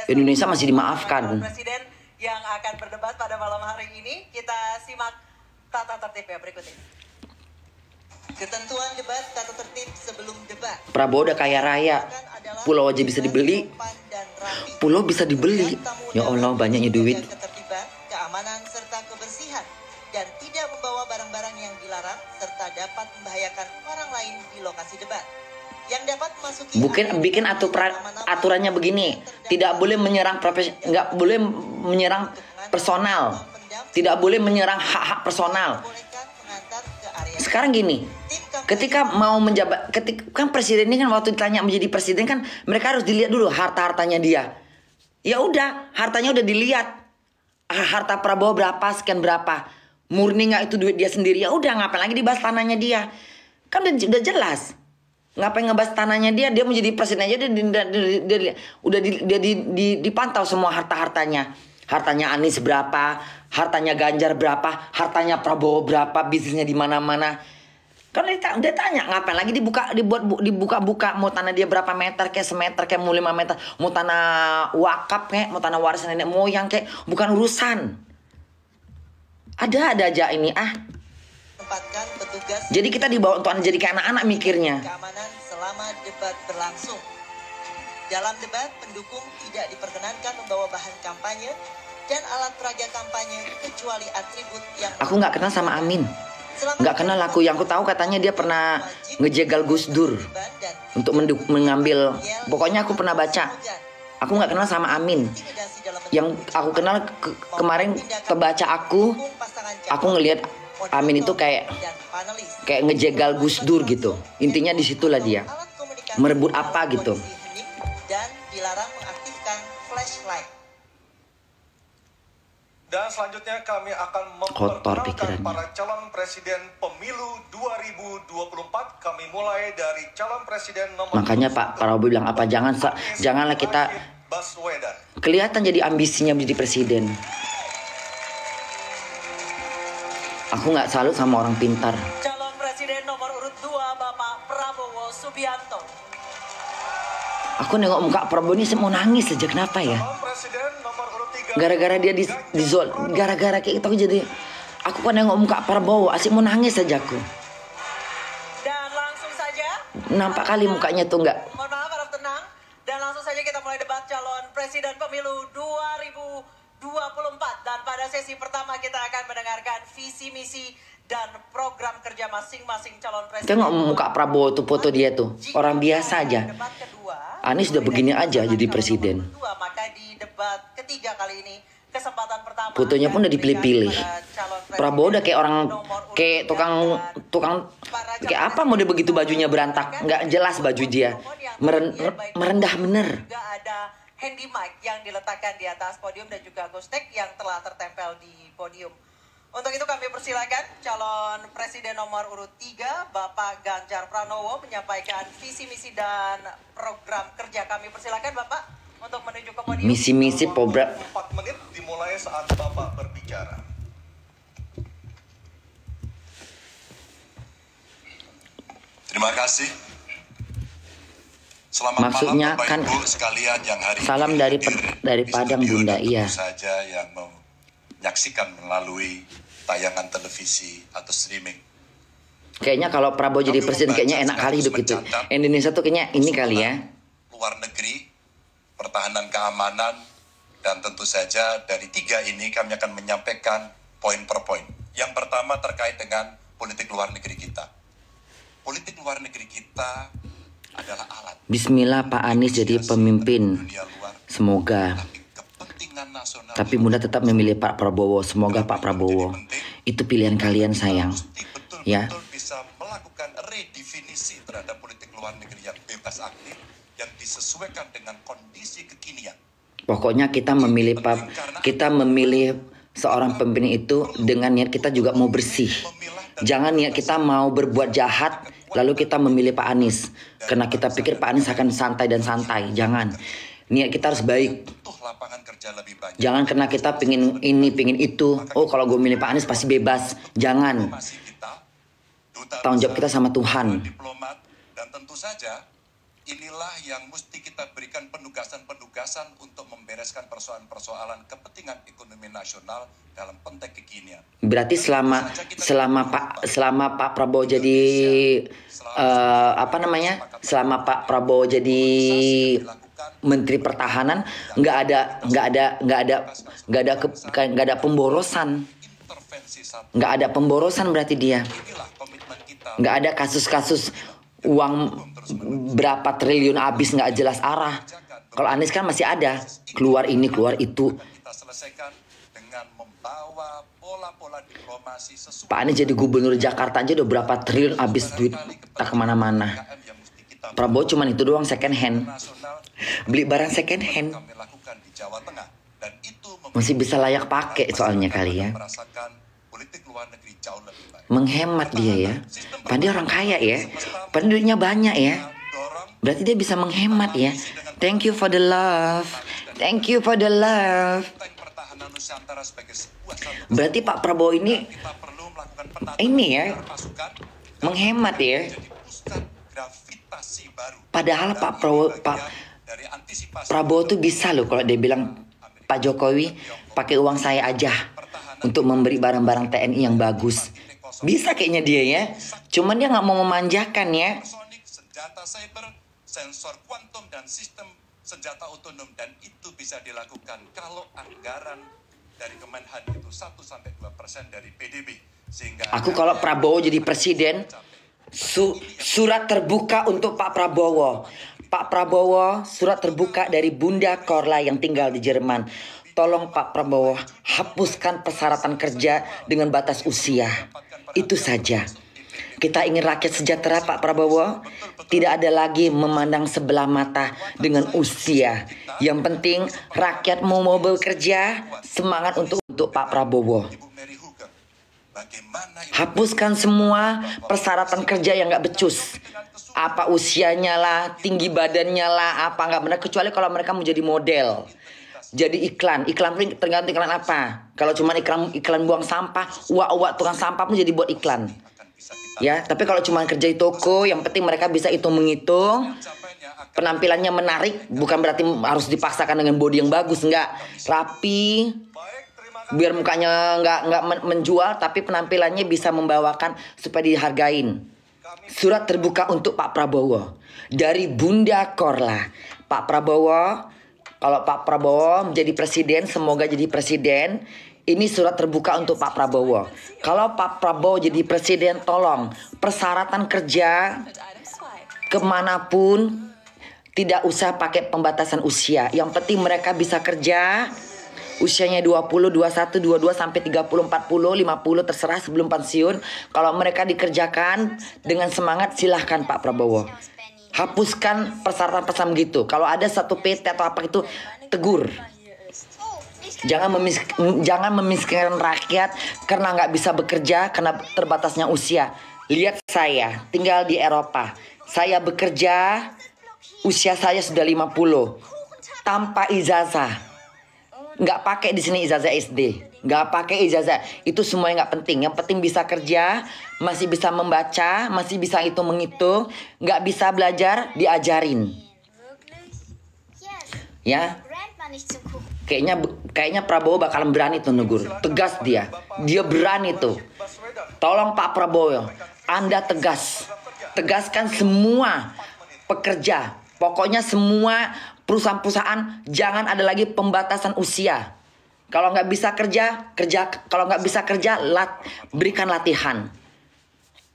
Indonesia masih dimaafkan. Presiden yang akan berdebat pada malam hari ini, kita simak tata tertib ya berikut ini. Ketentuan debat tata tertib sebelum debat. Prabowo udah kaya raya. Pulau aja bisa dibeli. Pulau bisa dibeli. Ya Allah banyaknya duit. Ketertiban, keamanan serta kebersihan dan tidak membawa barang-barang yang dilarang serta dapat membahayakan orang lain di lokasi debat. Yang dapat memasuki bikin aturannya begini, tidak boleh menyerang nggak boleh menyerang personal, tidak boleh menyerang hak-hak personal. Sekarang gini, ketika mau menjabat, kan presiden ini kan waktu ditanya menjadi presiden kan mereka harus dilihat dulu harta-hartanya dia. Ya udah, hartanya udah dilihat, harta Prabowo berapa, sekian berapa, murni nggak itu duit dia sendiri. Ya udah, ngapain lagi dibahas tanahnya dia? Kan udah jelas. Ngapain ngebahas tanahnya dia mau jadi presiden aja dia dipantau semua hartanya. Hartanya Anies berapa, hartanya Ganjar berapa, hartanya Prabowo berapa, bisnisnya di mana-mana. Kan udah tanya, ngapain lagi dibuka-buka mau tanah dia berapa meter kayak semeter kayak mau 5 meter, mau tanah wakaf kayak, mau tanah warisan nenek moyang kayak, bukan urusan. Ada aja ini Jadi kita dibawa untuk jadi kayak anak-anak mikirnya. Keamanan selama debat berlangsung. Dalam debat, pendukung tidak diperkenankan membawa bahan kampanye dan alat peraga kampanye kecuali atribut yang... Aku nggak kenal sama Amin. Nggak kenal aku. Yang aku tahu katanya dia pernah ngejegal Gus Dur untuk mengambil. Pokoknya aku pernah baca. Aku nggak kenal sama Amin. Yang aku kenal kemarin kebaca aku ngelihat Amin itu kayak ngejegal Gus Dur gitu. Intinya disitulah dia merebut apa gitu. Dan dilarang mengaktifkan flashlight. Dan selanjutnya kami akan Kotor memperkenalkan pikirannya. para calon presiden pemilu 2024. Kami mulai dari calon presiden nomor Makanya Pak Prabowo bilang apa, janganlah kita Baswedan. kelihatan jadi ambisinya menjadi presiden. Aku nggak salut sama orang pintar. Calon presiden nomor urut 2 Bapak Prabowo Subianto. Aku nengok muka Prabowo ini mau nangis aja, kenapa ya? Calon presiden nomor urut 3. Gara-gara dia di zone, gara-gara kayak itu aku jadi, aku kan nengok muka Prabowo, asik mau nangis aja aku. Dan langsung saja. Nampak kali mukanya tuh nggak. Mohon maaf, harap tenang. Dan langsung saja kita mulai debat calon presiden pemilu 2024. Dan pada sesi pertama kita akan mendengarkan visi misi dan program kerja masing-masing calon presiden. Tengok muka Prabowo tuh, foto dia tuh, orang biasa aja. Debat kedua, Anies udah begini aja jadi presiden. maka di debat ketiga kali ini kesempatan pertama Fotonya pun udah dipilih-pilih. Prabowo udah kayak orang, kayak tukang kayak apa model begitu, bajunya berantak, nggak jelas baju dia, merendah bener. Juga ada handy mic yang diletakkan di atas podium dan juga ghost-tag yang telah tertempel di podium. Untuk itu kami persilakan calon presiden nomor urut 3 Bapak Ganjar Pranowo menyampaikan visi misi dan program kerja. Kami persilakan Bapak untuk menuju ke podium. Misi-misi program. 4 menit dimulai saat Bapak berbicara. Terima kasih. Selamat Maksudnya malam Bapak kan Ibu sekalian yang hari salam ini dari hadir dari di Padang studio Bunda, dan iya. tentu saja yang menyaksikan melalui tayangan televisi atau streaming. Kayaknya kalau Prabowo jadi presiden kayaknya enak kali hidup itu. Indonesia tuh kayaknya ini kali ya. Luar negeri, pertahanan keamanan, dan tentu saja dari 3 ini kami akan menyampaikan poin per poin. Yang pertama terkait dengan politik luar negeri kita. Politik luar negeri kita adalah alat. Bismillah Pak Anies jadi pemimpin. Dunia luar, Semoga. tapi kepentingan nasional. Tapi Bunda tetap memilih Pak Prabowo. Semoga Pak Prabowo. Itu pilihan kalian sayang. Ya. Betul-betul bisa melakukan redefinisi terhadap politik luar negeri yang bebas aktif, yang disesuaikan dengan kondisi kekinian. Pokoknya kita memilih seorang pemimpin itu dengan niat kita juga mau bersih. Jangan niat kita mau berbuat jahat lalu kita memilih Pak Anies karena kita pikir Pak Anies akan santai dan santai. Jangan. Niat kita harus baik. Butuh lapangan kerja lebih banyak. Jangan karena kita pingin ini, pingin itu. Oh kalau gue milih Pak Anies pasti bebas. Jangan. Diplomasi kita, duta Tanggung jawab besar, kita sama Tuhan. diplomat, dan tentu saja inilah yang mesti kita berikan penugasan-penugasan untuk membereskan persoalan-persoalan kepentingan ekonomi nasional dalam konteks kekinian. Berarti selama Pak Prabowo jadi selama Pak Prabowo jadi Menteri Pertahanan nggak ada pemborosan, nggak ada pemborosan berarti dia Inilah komitmen kita. nggak ada kasus-kasus uang berapa triliun habis nggak jelas arah. Kalau Anies kan masih ada keluar ini keluar itu. Kita selesaikan dengan membawa pola-pola diplomasi sesuai. Pak Anies jadi gubernur Jakarta aja udah berapa triliun habis duit tak kemana-mana. Prabowo cuman itu doang second hand. Beli barang second hand. Kami lakukan di Jawa Tengah dan itu Masih bisa layak pakai soalnya kali ya. merasakan politik luar negeri jauh lebih baik. Menghemat dia ya. Padahal orang kaya ya. Padahal duitnya banyak ya. Berarti dia bisa menghemat ya. Thank you for the love. Thank you for the love. Pertahanan Nusantara sebagai sebuah satu Berarti Pak Prabowo ini kita perlu melakukan penataan ini ya. pasukan Menghemat ya. jadi pusat gravitasi baru. Padahal Pak Dari antisipasi Prabowo tuh bisa loh kalau dia bilang Pak Jokowi pakai uang saya aja untuk memberi barang-barang TNI yang bagus. Bisa kayaknya dia ya. Cuman dia nggak mau memanjakan ya. sonik, senjata cyber, sensor kuantum dan sistem senjata otonom, dan itu bisa dilakukan kalau anggaran dari Kemenhan itu 1-2% dari PDB. Sehingga Aku kalau Prabowo jadi presiden, surat terbuka untuk Pak Prabowo. Pak Prabowo, surat terbuka dari Bunda Korla yang tinggal di Jerman. Tolong Pak Prabowo, hapuskan persyaratan kerja dengan batas usia. Itu saja. Kita ingin rakyat sejahtera, Pak Prabowo. Tidak ada lagi memandang sebelah mata dengan usia. Yang penting rakyat mau bekerja, semangat untuk Pak Prabowo. Ibu Mary Hugeng, bagaimana Hapuskan semua persyaratan kerja yang nggak becus. Apa usianya lah, tinggi badannya lah, apa nggak benar. Kecuali kalau mereka mau jadi model, jadi iklan pun tergantung iklan apa. Kalau cuma iklan buang sampah, uak tukang sampah pun jadi buat iklan. Ya, tapi kalau cuma kerja di toko, yang penting mereka bisa hitung-menghitung. Penampilannya menarik, bukan berarti harus dipaksakan dengan body yang bagus, enggak. Rapi, biar mukanya nggak menjual, tapi penampilannya bisa membawakan supaya dihargain. Surat terbuka untuk Pak Prabowo dari Bunda Korla. Pak Prabowo, kalau Pak Prabowo menjadi presiden, semoga jadi presiden. Ini surat terbuka untuk Pak Prabowo. Kalau Pak Prabowo jadi presiden, tolong persyaratan kerja kemanapun tidak usah pakai pembatasan usia. Yang penting mereka bisa kerja. Usianya 20, 21, 22 sampai 30, 40, 50 terserah sebelum pensiun. Kalau mereka dikerjakan dengan semangat, silahkan Pak Prabowo. Hapuskan persyaratan gitu. Kalau ada satu PT atau apa itu, tegur. Jangan memiskinkan rakyat karena nggak bisa bekerja karena terbatasnya usia. Lihat saya tinggal di Eropa. Saya bekerja, usia saya sudah 50 tanpa ijazah. Nggak pakai di sini ijazah SD, nggak pakai ijazah, itu semuanya nggak penting. Yang penting bisa kerja, masih bisa membaca, masih bisa menghitung, nggak bisa belajar diajarin. Ya, kayaknya Prabowo bakalan berani tuh negur, tegas dia berani tuh. Tolong Pak Prabowo, Anda tegaskan semua pekerja, pokoknya semua perusahaan-perusahaan jangan ada lagi pembatasan usia. Kalau nggak bisa kerja. Kalau nggak bisa kerja, berikan latihan.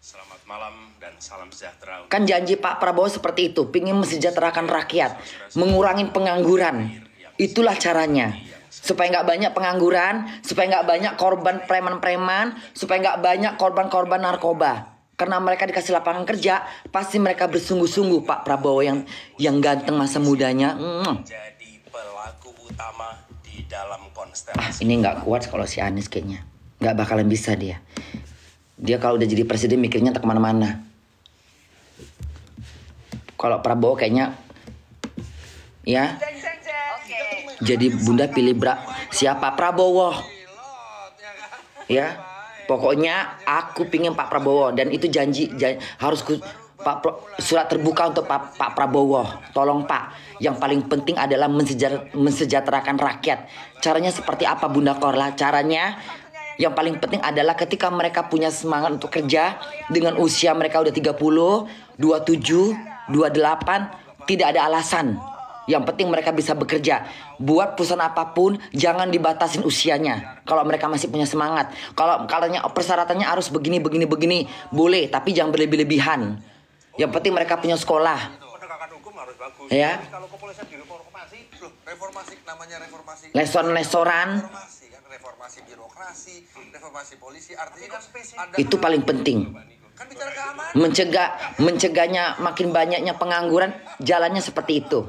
Selamat malam dan salam sejahtera. Kan janji Pak Prabowo seperti itu, pingin mensejahterakan rakyat, mengurangi pengangguran. Itulah caranya. Supaya nggak banyak pengangguran, supaya nggak banyak korban preman-preman, supaya nggak banyak korban-korban narkoba. Karena mereka dikasih lapangan kerja, pasti mereka bersungguh-sungguh Pak Prabowo yang ganteng masa mudanya. Jadi pelaku utama di dalam konstelasi. Ini nggak kuat kalau si Anies kayaknya. Nggak bakalan bisa dia. Dia kalau udah jadi presiden mikirnya tak kemana-mana. Kalau Prabowo kayaknya, ya. Jadi Bunda pilih siapa? Prabowo. Ya. Pokoknya aku pingin Pak Prabowo dan itu janji harus surat terbuka untuk Pak Prabowo. Tolong Pak, yang paling penting adalah mensejahterakan rakyat. Caranya seperti apa Bunda Korla? Caranya yang paling penting adalah ketika mereka punya semangat untuk kerja dengan usia mereka udah 30, 27, 28, tidak ada alasan. Yang penting mereka bisa bekerja. Buat perusahaan apapun, jangan dibatasin usianya. Kalau mereka masih punya semangat. Kalau persyaratannya harus begini, boleh. Tapi jangan berlebih-lebihan. Yang penting mereka punya sekolah. Penegakan hukum harus bagus. Ya. Kalau kepolisian direformasi, Reformasi namanya reformasi. Lesoran. Reformasi birokrasi, reformasi polisi, artinya kan ada Itu paling penting. kan bicara keamanan. Mencegahnya makin banyaknya pengangguran, jalannya seperti itu.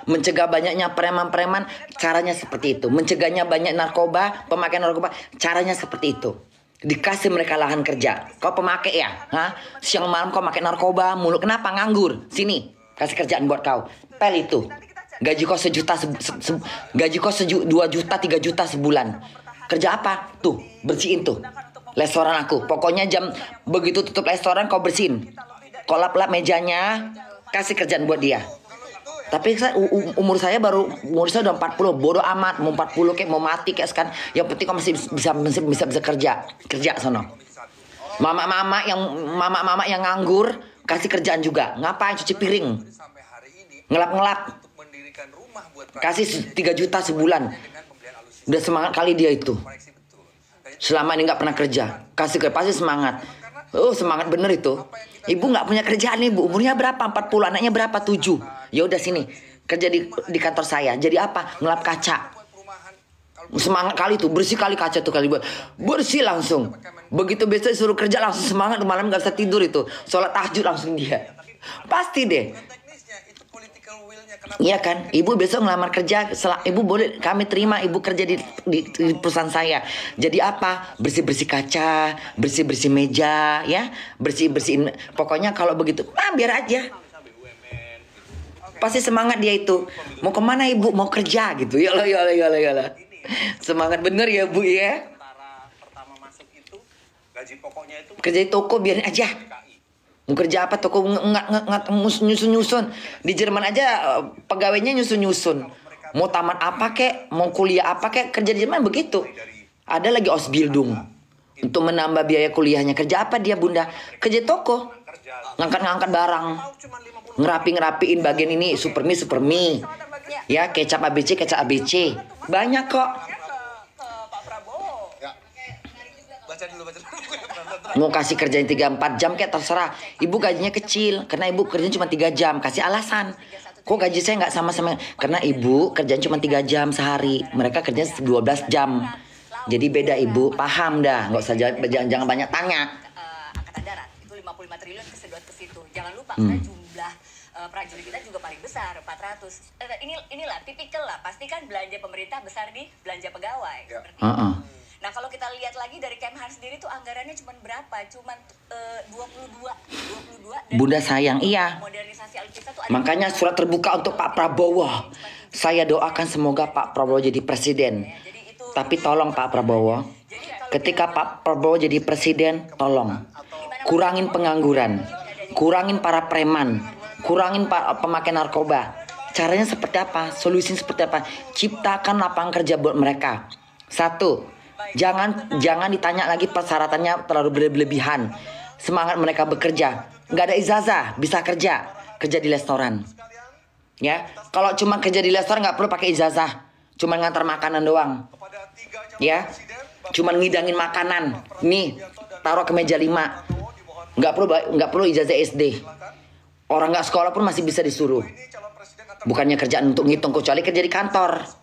Mencegah banyaknya preman-preman, caranya seperti itu. Mencegahnya banyak narkoba, pemakaian narkoba, caranya seperti itu. Dikasih mereka lahan kerja. Kau pemakai ya? Hah? Siang malam kau pakai narkoba mulu. Kenapa nganggur? Sini, kasih kerjaan buat kau. Pel itu. Gaji kau 1 juta, gaji kau 2 juta, 3 juta sebulan. Kerja apa? Tuh, bersihin tuh. Restoran aku. Pokoknya jam begitu tutup restoran kau bersihin. Kau lap-lap mejanya, kasih kerjaan buat dia. Tapi umur saya udah 40. Bodoh amat, mau 40 kayak mau mati kayak sekarang. Yang penting kau masih bisa kerja sono. Mama-mama yang nganggur kasih kerjaan juga. Ngapain cuci piring? Ngelap-ngelap. Kasih 3 juta sebulan. Udah semangat kali dia itu. Selama ini nggak pernah kerja, kasih kerja pasti semangat. Oh semangat bener itu. Ibu nggak punya kerjaan nih bu, umurnya berapa? 40, anaknya berapa? 7. Ya udah sini kerja di kantor saya. Jadi apa? Ngelap kaca. Semangat kali tuh, bersih kali kaca tuh kali bersih langsung. Begitu besok suruh kerja langsung semangat, malam nggak bisa tidur itu. Sholat tahajud langsung dia. Pasti deh. Iya kan, ibu besok ngelamar kerja, ibu boleh kami terima ibu kerja di perusahaan saya. Jadi apa? Bersih-bersih kaca, bersih-bersih meja, ya, bersihin. Pokoknya kalau begitu, biar aja. Pasti semangat dia itu. Mau kemana ibu? Mau kerja gitu. Yalah. Semangat bener ya bu ya. Pertama masuk itu gaji pokoknya itu Kerja di toko biarin aja. Mau kerja apa toko nyusun. Di Jerman aja pegawainya nyusun. Mau tamat apa kek, mau kuliah apa kek, kerja di Jerman begitu. Ada lagi Ausbildung. Untuk menambah biaya kuliahnya. Kerja apa dia bunda? Kerja toko. Ngangkat barang. Ngerapiin bagian ini super mie. Ya kecap ABC. Banyak kok. baca dulu. Mau kasih kerjain 3-4 jam kayak terserah. Ibu gajinya kecil karena ibu kerjanya cuma 3 jam. Kasih alasan. Kok gaji saya nggak sama-sama? Karena ibu kerjanya cuma 3 jam sehari. Mereka kerjanya 12 jam. Jadi beda ibu. Paham dah. Nggak usah jangan banyak tanya. Angkatan Darat itu 55 triliun kesedot ke situ. Jangan lupa karena jumlah prajurit kita juga paling besar 400. Inilah tipikal lah. Pasti kan belanja pemerintah besar di belanja pegawai. Seperti itu. Nah kalau kita lihat lagi dari Kemhan sendiri tuh anggarannya cuma berapa? Cuman 22 dan Bunda sayang, iya. Modernisasi alutsista tuh Makanya surat terbuka untuk Pak Prabowo. Saya doakan semoga Pak Prabowo jadi presiden. Tapi tolong Pak Prabowo, ketika Pak Prabowo jadi presiden, tolong kurangin pengangguran, kurangin para preman, kurangin pemakai narkoba. Caranya seperti apa? Solusinya seperti apa? Ciptakan lapangan kerja buat mereka. 1. Jangan ditanya lagi persyaratannya terlalu berlebihan. Semangat mereka bekerja. Nggak ada ijazah, bisa kerja di restoran. Ya, kalau cuma kerja di restoran nggak perlu pakai ijazah. Cuma ngantar makanan doang. Ya, cuma ngidangin makanan. Nih, taruh ke meja 5. Nggak perlu ijazah SD. Orang nggak sekolah pun masih bisa disuruh. Bukannya kerjaan untuk ngitung, kecuali kerja di kantor.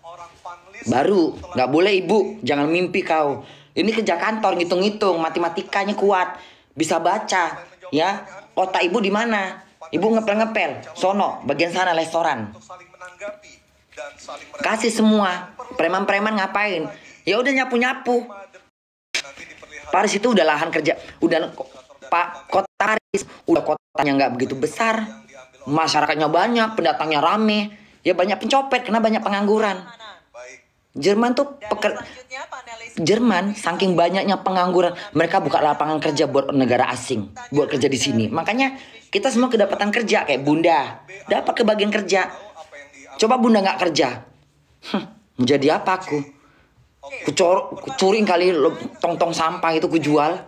Baru, nggak boleh ibu, jangan mimpi kau. Ini kerja kantor, ngitung-ngitung, matematikanya kuat, bisa baca, ya. Otak ibu di mana? Ibu ngepel-ngepel, sono, bagian sana restoran. Kasih semua, preman-preman ngapain? Ya udah nyapu-nyapu. Paris itu udah lahan kerja, udah kota Paris, udah kotanya nggak begitu besar, masyarakatnya banyak, pendatangnya rame, ya banyak pencopet karena banyak pengangguran. Jerman tuh Jerman saking banyaknya pengangguran, mereka buka lapangan kerja buat negara asing, buat kerja di sini. Makanya kita semua kedapatan kerja kayak bunda, dapat kebagian kerja. Coba bunda nggak kerja, menjadi apa aku? Kucuring kali tong-tong sampah itu kujual.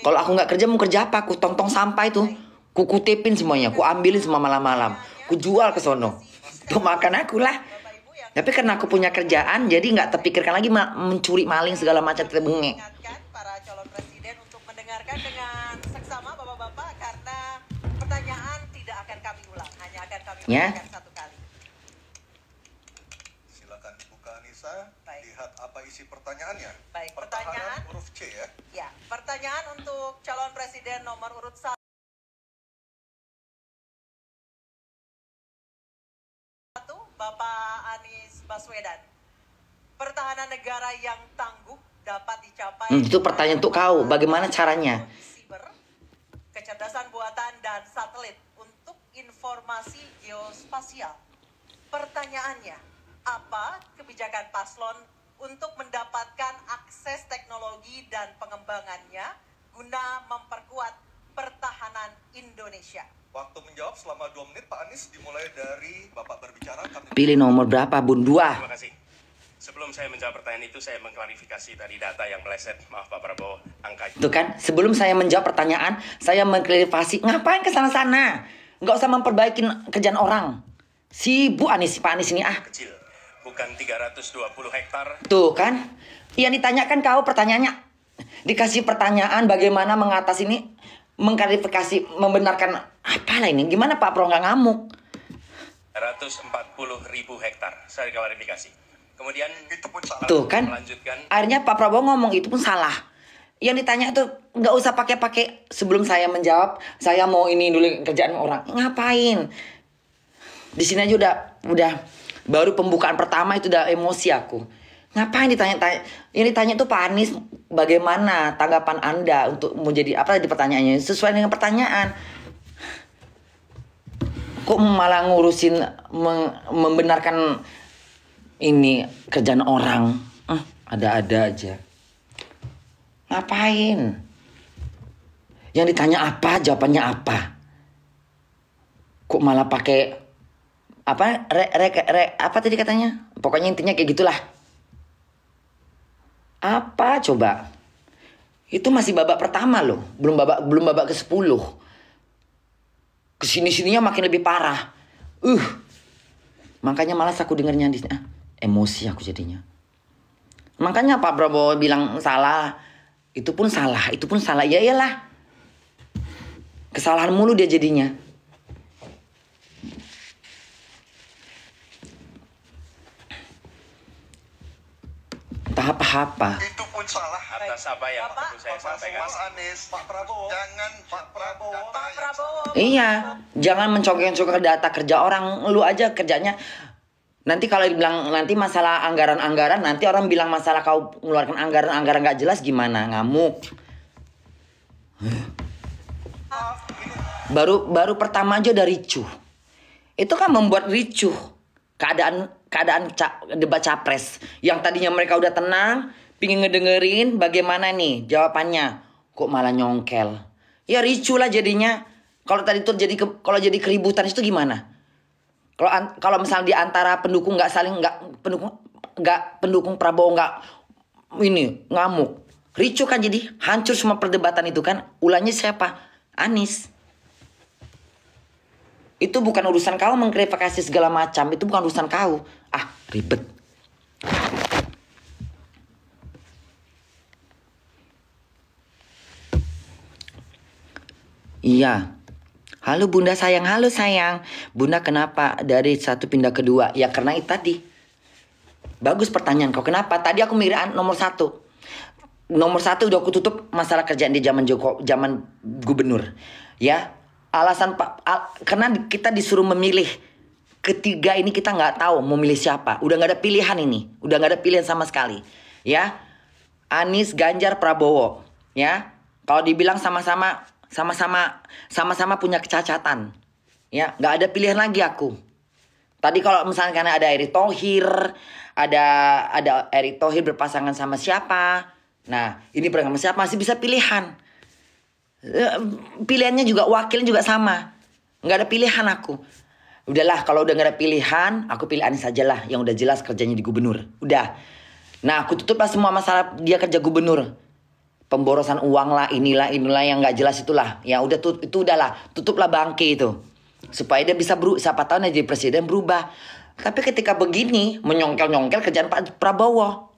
Kalau aku nggak kerja mau kerja apa? Aku tong-tong sampah itu, kutipin semuanya, ambilin semua malam-malam, kujual ke sono. Tuh makan aku lah. Tapi karena aku punya kerjaan, jadi nggak terpikirkan lagi mencuri maling segala macam terbengek. Para calon presiden untuk mendengarkan dengan seksama bapak-bapak karena pertanyaan tidak akan kami ulang, hanya akan kami ulangi satu kali. Silakan buka Anissa, lihat apa isi pertanyaannya. Baik, pertanyaan huruf C ya. Ya, pertanyaan untuk calon presiden nomor urut 1. Bapak Anies Baswedan, pertahanan negara yang tangguh dapat dicapai. Itu pertanyaan untuk kau, bagaimana caranya? Siber, kecerdasan buatan dan satelit untuk informasi geospasial. Pertanyaannya, apa kebijakan paslon untuk mendapatkan akses teknologi dan pengembangannya guna memperkuat pertahanan Indonesia? Waktu menjawab selama 2 menit, Pak Anies, dimulai dari Bapak berbicara. Pilih nomor berapa, Bun? 2. Terima kasih. Sebelum saya menjawab pertanyaan itu, saya mengklarifikasi tadi data yang meleset. Maaf Pak Prabowo, angka Itu kan, sebelum saya menjawab pertanyaan, saya mengklarifikasi. Ngapain ke sana-sana? Nggak usah memperbaiki kerjaan orang. Si Bu Anies, Pak Anies ini kecil. bukan 320 hektar. Tuh kan, yang ditanyakan kau pertanyaannya, dikasih pertanyaan bagaimana mengatasi ini, mengklarifikasi, membenarkan apalah ini, gimana Pak Pro nggak ngamuk? 140.000 hektar, saya klarifikasi. Kemudian Itu pun salah. Tuh kan, melanjutkan. akhirnya Pak Prabowo ngomong itu pun salah. Yang ditanya tuh nggak usah pakai sebelum saya menjawab, saya mau ini dulu kerjaan orang. Ngapain? Di sini aja udah baru pembukaan pertama itu udah emosi aku. Ngapain ditanya-tanya? Yang ditanya tuh Pak Anies, bagaimana tanggapan Anda untuk mau jadi apa di pertanyaannya? Sesuai dengan pertanyaan. Kok malah ngurusin membenarkan ini kerjaan orang? Ada-ada aja. Ngapain? Yang ditanya apa, jawabannya apa? Kok malah pakai apa? Apa tadi katanya? Pokoknya intinya kayak gitulah. Apa coba? Itu masih babak pertama loh, belum babak ke-10. Kesini-sininya makin lebih parah. Makanya malas aku dengernya di emosi aku jadinya. Makanya Pak Prabowo bilang salah. Itu pun salah. Ya iyalah. Kesalahan mulu dia jadinya. Entah apa-apa. Itu pun salah. Atas apa yang perlu saya sampaikan. Mas Anies, Pak Prabowo. Jangan Pak Prabowo. Iya, jangan mencongkel-congkel data kerja orang. Lu aja kerjanya. Nanti kalau dibilang nanti masalah anggaran-anggaran, nanti orang bilang masalah kau mengeluarkan anggaran-anggaran nggak jelas gimana, ngamuk. Baru pertama aja udah ricuh. Itu kan membuat ricuh keadaan debat capres. Yang tadinya mereka udah tenang, pingin ngedengerin bagaimana nih jawabannya, kok malah nyongkel. Ya ricuh lah jadinya. Kalau tadi tuh kalau jadi keributan itu gimana? Kalau misalnya di antara pendukung pendukung Prabowo ini ngamuk, ricuh kan, jadi hancur semua perdebatan itu kan. Ulangnya siapa? Anies. Itu bukan urusan kau mengklarifikasi segala macam, itu bukan urusan kau. Ribet. Iya. Halo Bunda sayang, halo sayang. Bunda kenapa dari satu pindah ke dua? Ya karena itu tadi. Bagus pertanyaan kau, kenapa? Tadi aku mikir nomor 1. Nomor 1 udah aku tutup masalah kerjaan di zaman gubernur. Ya, alasan karena kita disuruh memilih. Ketiga ini kita nggak tahu mau milih siapa. Udah nggak ada pilihan ini. Udah nggak ada pilihan sama sekali. Ya, Anies, Ganjar, Prabowo. Ya, kalau dibilang sama-sama punya kecacatan. Ya, nggak ada pilihan lagi aku. Tadi kalau misalnya karena ada Erick Thohir, ada Erick Thohir berpasangan sama siapa. Nah, ini berpasangan sama siapa masih bisa pilihan. Pilihannya juga, wakilnya juga sama. Nggak ada pilihan aku. Udahlah, kalau udah nggak ada pilihan, aku pilih Anies aja lah, yang udah jelas kerjanya di gubernur. Udah. Nah, aku tutup lah semua masalah dia kerja gubernur. Pemborosan uang lah, inilah yang nggak jelas itulah. Ya udah itu udahlah, tutuplah bangke itu. Supaya dia bisa siapa tahu jadi presiden berubah. Tapi ketika begini menyongkel-nyongkel kerjaan Pak Prabowo.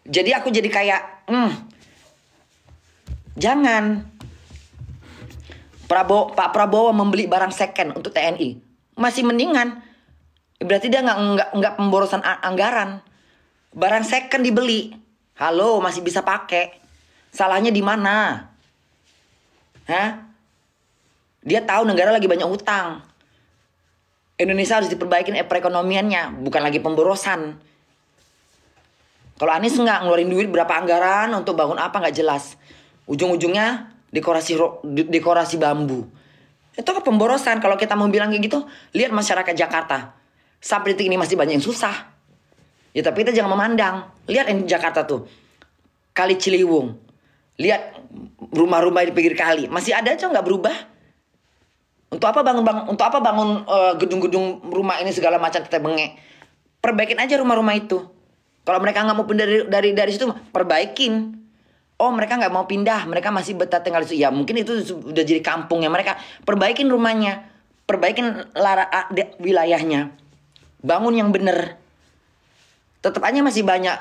Jadi aku jadi kayak jangan. Pak Prabowo membeli barang second untuk TNI. Masih mendingan. Berarti dia nggak pemborosan anggaran. Barang second dibeli. Halo, masih bisa pakai. Salahnya di mana? Dia tahu negara lagi banyak utang. Indonesia harus diperbaiki perekonomiannya, bukan lagi pemborosan. Kalau Anies nggak ngeluarin duit berapa anggaran untuk bangun apa nggak jelas. Ujung-ujungnya dekorasi bambu. Itu kan pemborosan. Kalau kita mau bilang kayak gitu, lihat masyarakat Jakarta. Sampai detik ini masih banyak yang susah. Ya tapi kita jangan memandang. Lihat di Jakarta tuh. Kali Ciliwung. Lihat rumah-rumah di pinggir kali. Masih ada aja nggak berubah. Untuk apa bangun gedung-gedung rumah ini segala macam kita bengek. Perbaikin aja rumah-rumah itu. Kalau mereka nggak mau pindah dari situ, perbaikin. Oh mereka nggak mau pindah, mereka masih betah tinggal di situ. Ya mungkin itu sudah jadi kampungnya mereka. Perbaikin rumahnya, perbaikin wilayahnya. Bangun yang bener. Tetap aja masih banyak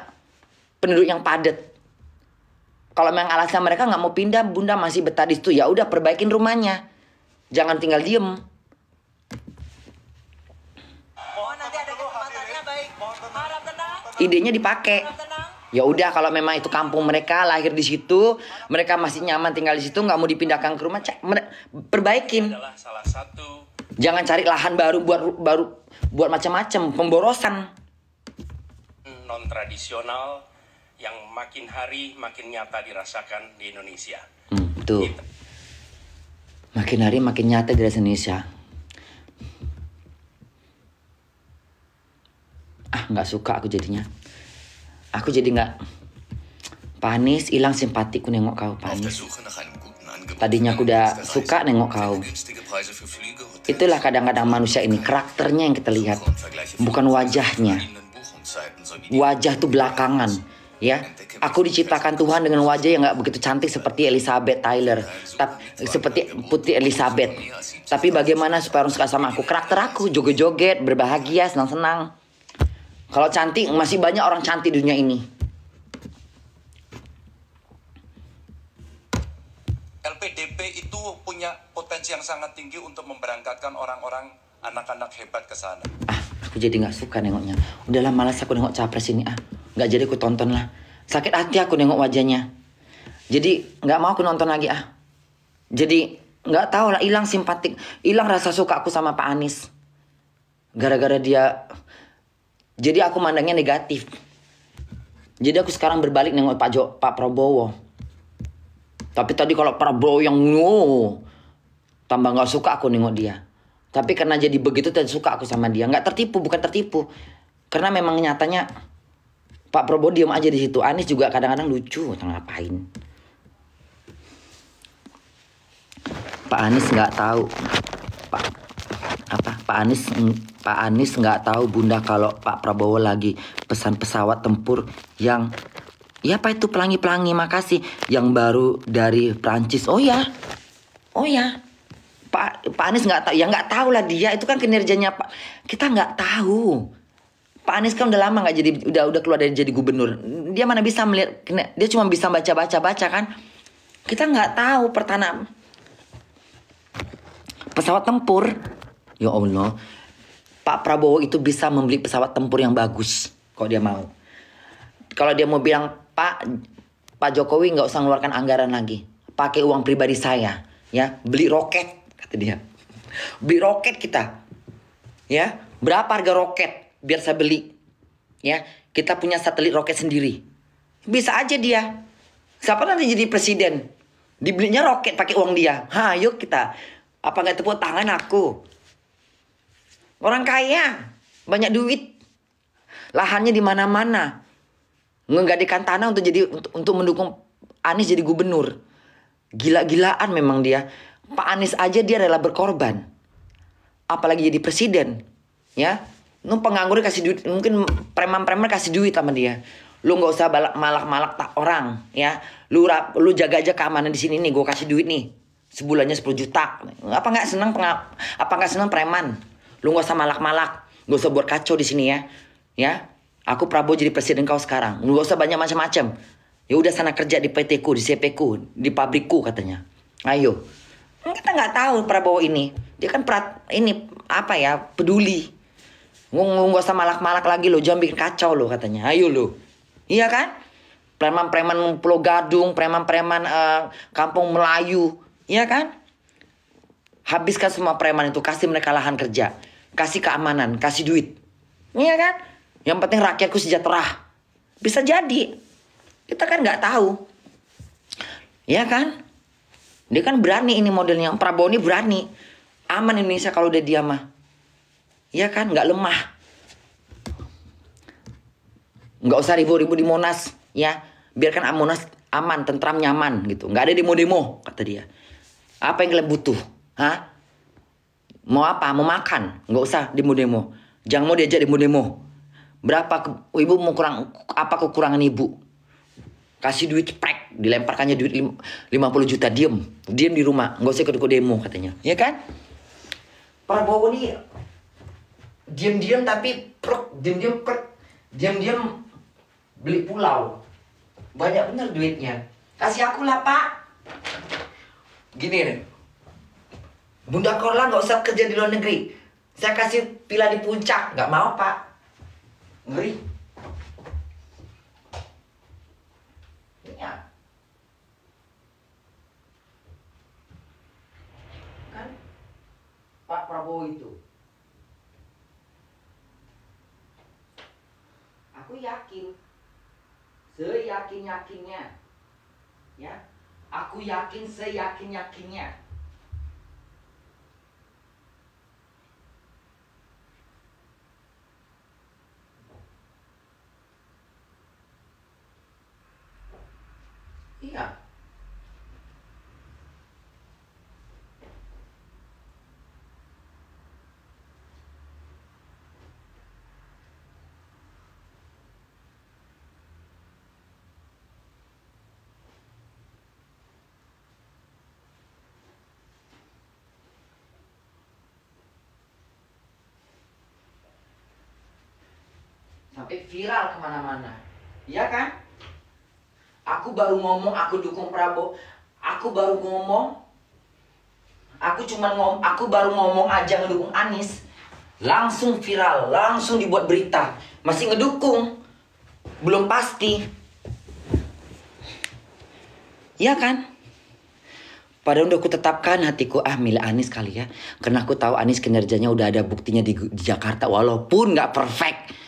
penduduk yang padat. Kalau memang alasan mereka nggak mau pindah, Bunda masih betah di situ, ya udah perbaikin rumahnya. Jangan tinggal diem. Oh, nanti ada kesempatannya, baik. Harap tenang. Idenya dipakai. Harap tenang. Ya udah kalau memang itu kampung mereka, lahir di situ, mereka masih nyaman tinggal di situ, nggak mau dipindahkan ke rumah, perbaikin. Adalah salah satu Jangan cari lahan baru buat macam-macam, pemborosan. non tradisional yang makin hari makin nyata dirasakan di Indonesia. Tuh. Makin hari makin nyata di Indonesia. Nggak suka aku jadinya. Aku jadi nggak. Pak Anies hilang simpatiku nengok kau, Pak Anies. Tadinya aku udah suka nengok kau. Itulah kadang-kadang manusia ini, karakternya yang kita lihat, bukan wajahnya. Wajah tuh belakangan, ya. Aku diciptakan Tuhan dengan wajah yang nggak begitu cantik seperti Elizabeth Taylor, seperti Putri Elizabeth. Tapi bagaimana supaya orang suka sama aku? Karakter aku joget-joget, berbahagia, senang-senang. Kalau cantik, masih banyak orang cantik di dunia ini. LPDP itu punya potensi yang sangat tinggi untuk memberangkatkan orang-orang, anak-anak hebat ke sana. Aku jadi nggak suka nengoknya. Udahlah, malas aku nengok capres ini. Nggak jadi aku tonton lah. Sakit hati aku nengok wajahnya. Jadi nggak mau aku nonton lagi. Jadi nggak tahu lah, hilang simpatik, hilang rasa suka aku sama Pak Anies. Gara-gara dia. Jadi aku mandangnya negatif. Jadi aku sekarang berbalik nengok Pak Prabowo. Tapi tadi kalau Prabowo yang tambah nggak suka aku nengok dia. Tapi karena jadi begitu tidak suka aku sama dia. Nggak tertipu, bukan tertipu. Karena memang nyatanya Pak Prabowo diam aja di situ. Anies juga kadang-kadang lucu, ngapain? Pak Anies nggak tahu. Pak Anies nggak tahu Bunda kalau Pak Prabowo lagi pesan pesawat tempur yang apa itu pelangi-pelangi, makasih, yang baru dari Prancis. Oh ya. Pak Anies nggak tahu, ya nggak tahu lah dia, itu kan kinerjanya Pak. Kita nggak tahu. Pak Anies kan udah lama nggak jadi, udah keluar dari jadi gubernur. Dia mana bisa melihat, dia cuma bisa baca kan. Kita nggak tahu pertahanan pesawat tempur. Ya Allah, Pak Prabowo itu bisa membeli pesawat tempur yang bagus kalau dia mau. Kalau dia mau bilang, Pak Jokowi nggak usah mengeluarkan anggaran lagi, pakai uang pribadi saya, ya, beli roket. Kata dia, beli roket kita, ya, berapa harga roket biar saya beli, ya, kita punya satelit roket sendiri, bisa aja dia. Siapa nanti jadi presiden, dibelinya roket pakai uang dia. Yuk kita, apa nggak tepuk tangan aku? Orang kaya, banyak duit, lahannya di mana-mana, menggadikan tanah untuk mendukung Anies jadi gubernur. Gila-gilaan memang dia. Pak Anies aja dia rela berkorban, apalagi jadi presiden, ya. Lu penganggur kasih duit, mungkin preman-preman kasih duit sama dia. Lu nggak usah malak-malak tak orang, ya. Lu jaga aja keamanan di sini nih, gue kasih duit nih, sebulannya 10 juta. Apa nggak senang preman? Lu nggak usah malak-malak, nggak usah buat kacau di sini, ya. Aku Prabowo jadi presiden kau sekarang, lu nggak usah banyak macam-macam. Ya udah sana kerja di PT ku, di CP ku, di pabrikku katanya. Ayo. Kita nggak tahu Prabowo ini, dia kan peduli. Nggak usah malak-malak lagi lo, jangan bikin kacau lo katanya. Ayo lo, iya kan? Preman-preman Pulau Gadung, preman-preman Kampung Melayu, iya kan? Habiskan semua preman itu, kasih mereka lahan kerja, kasih keamanan, kasih duit, iya kan? Yang penting rakyatku sejahtera. Bisa jadi, kita kan nggak tahu, iya kan? Dia kan berani ini modelnya. Prabowo ini berani. Aman Indonesia kalau udah dia mah. Iya kan? Nggak lemah. Nggak usah ribu-ribu di Monas. Ya. Biarkan Monas aman, tentram, nyaman gitu. Nggak ada demo-demo, kata dia. Apa yang kalian butuh? Mau apa? Mau makan? Nggak usah demo-demo. Jangan mau diajak demo-demo. Berapa ibu mau apa kekurangan ibu? Kasih duit sprek, dilemparkannya duit 50 juta, diem di rumah, nggak usah ikut demo katanya, ya kan? Prabowo nih diem tapi Diam-diam beli pulau. Banyak bener duitnya. Kasih aku lah, Pak. Gini nih. Bunda Korla nggak usah kerja di luar negeri. Saya kasih villa di puncak. Nggak mau, Pak. Ngeri. Iya. Kan Pak Prabowo itu. Aku yakin. Seyakin-yakinnya. Ya. Aku yakin seyakin-yakinnya. Iya. Sampai viral kemana-mana. Iya kan? Aku baru ngomong aku dukung Prabowo. Aku baru ngomong. Aku baru ngomong aja ngedukung Anies. Langsung viral, langsung dibuat berita. Masih ngedukung. Belum pasti. Iya kan? Padahal udah aku tetapkan hatiku milih Anies kali ya. Karena aku tahu Anies kinerjanya udah ada buktinya di Jakarta. Walaupun gak perfect.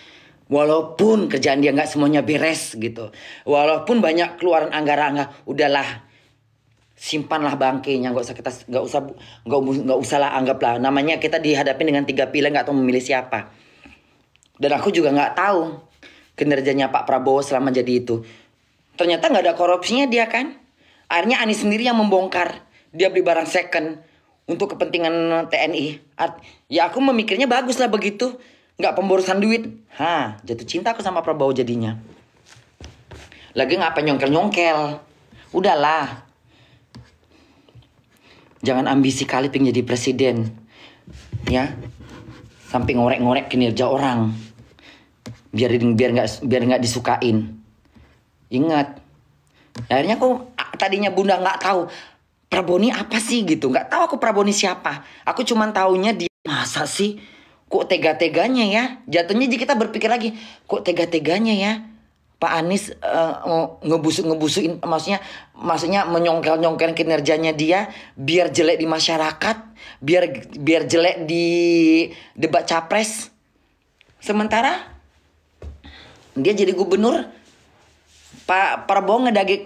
Walaupun kerjaan dia nggak semuanya beres gitu, walaupun banyak keluaran anggaran, udahlah simpanlah bangkainya, nggak usah lah anggaplah. Namanya kita dihadapi dengan 3 pilihan, nggak tahu memilih siapa. Dan aku juga nggak tahu kinerjanya Pak Prabowo selama jadi itu. Ternyata nggak ada korupsinya dia kan. Akhirnya Anies sendiri yang membongkar. Dia beli barang second untuk kepentingan TNI. Ya aku memikirnya bagus lah begitu. Nggak pemborosan duit. Jatuh cinta aku sama Prabowo jadinya. Lagi ngapa nyongkel-nyongkel. Udahlah. Jangan ambisi kali pengen jadi presiden. Ya. Sampai ngorek-ngorek kinerja orang. Biar nggak disukain. Ingat. Akhirnya aku tadinya Bunda nggak tahu Prabowo ini apa sih gitu. Nggak tahu aku Prabowo ini siapa. Aku cuman taunya dia. Masa sih? Kok tega-teganya ya? Jatuhnya kita berpikir lagi, kok tega-teganya ya? Pak Anies ngebusuin, maksudnya menyongkel-nyongkel kinerjanya dia biar jelek di masyarakat, biar jelek di debat capres. Sementara dia jadi gubernur, Pak Prabowo ngedagingin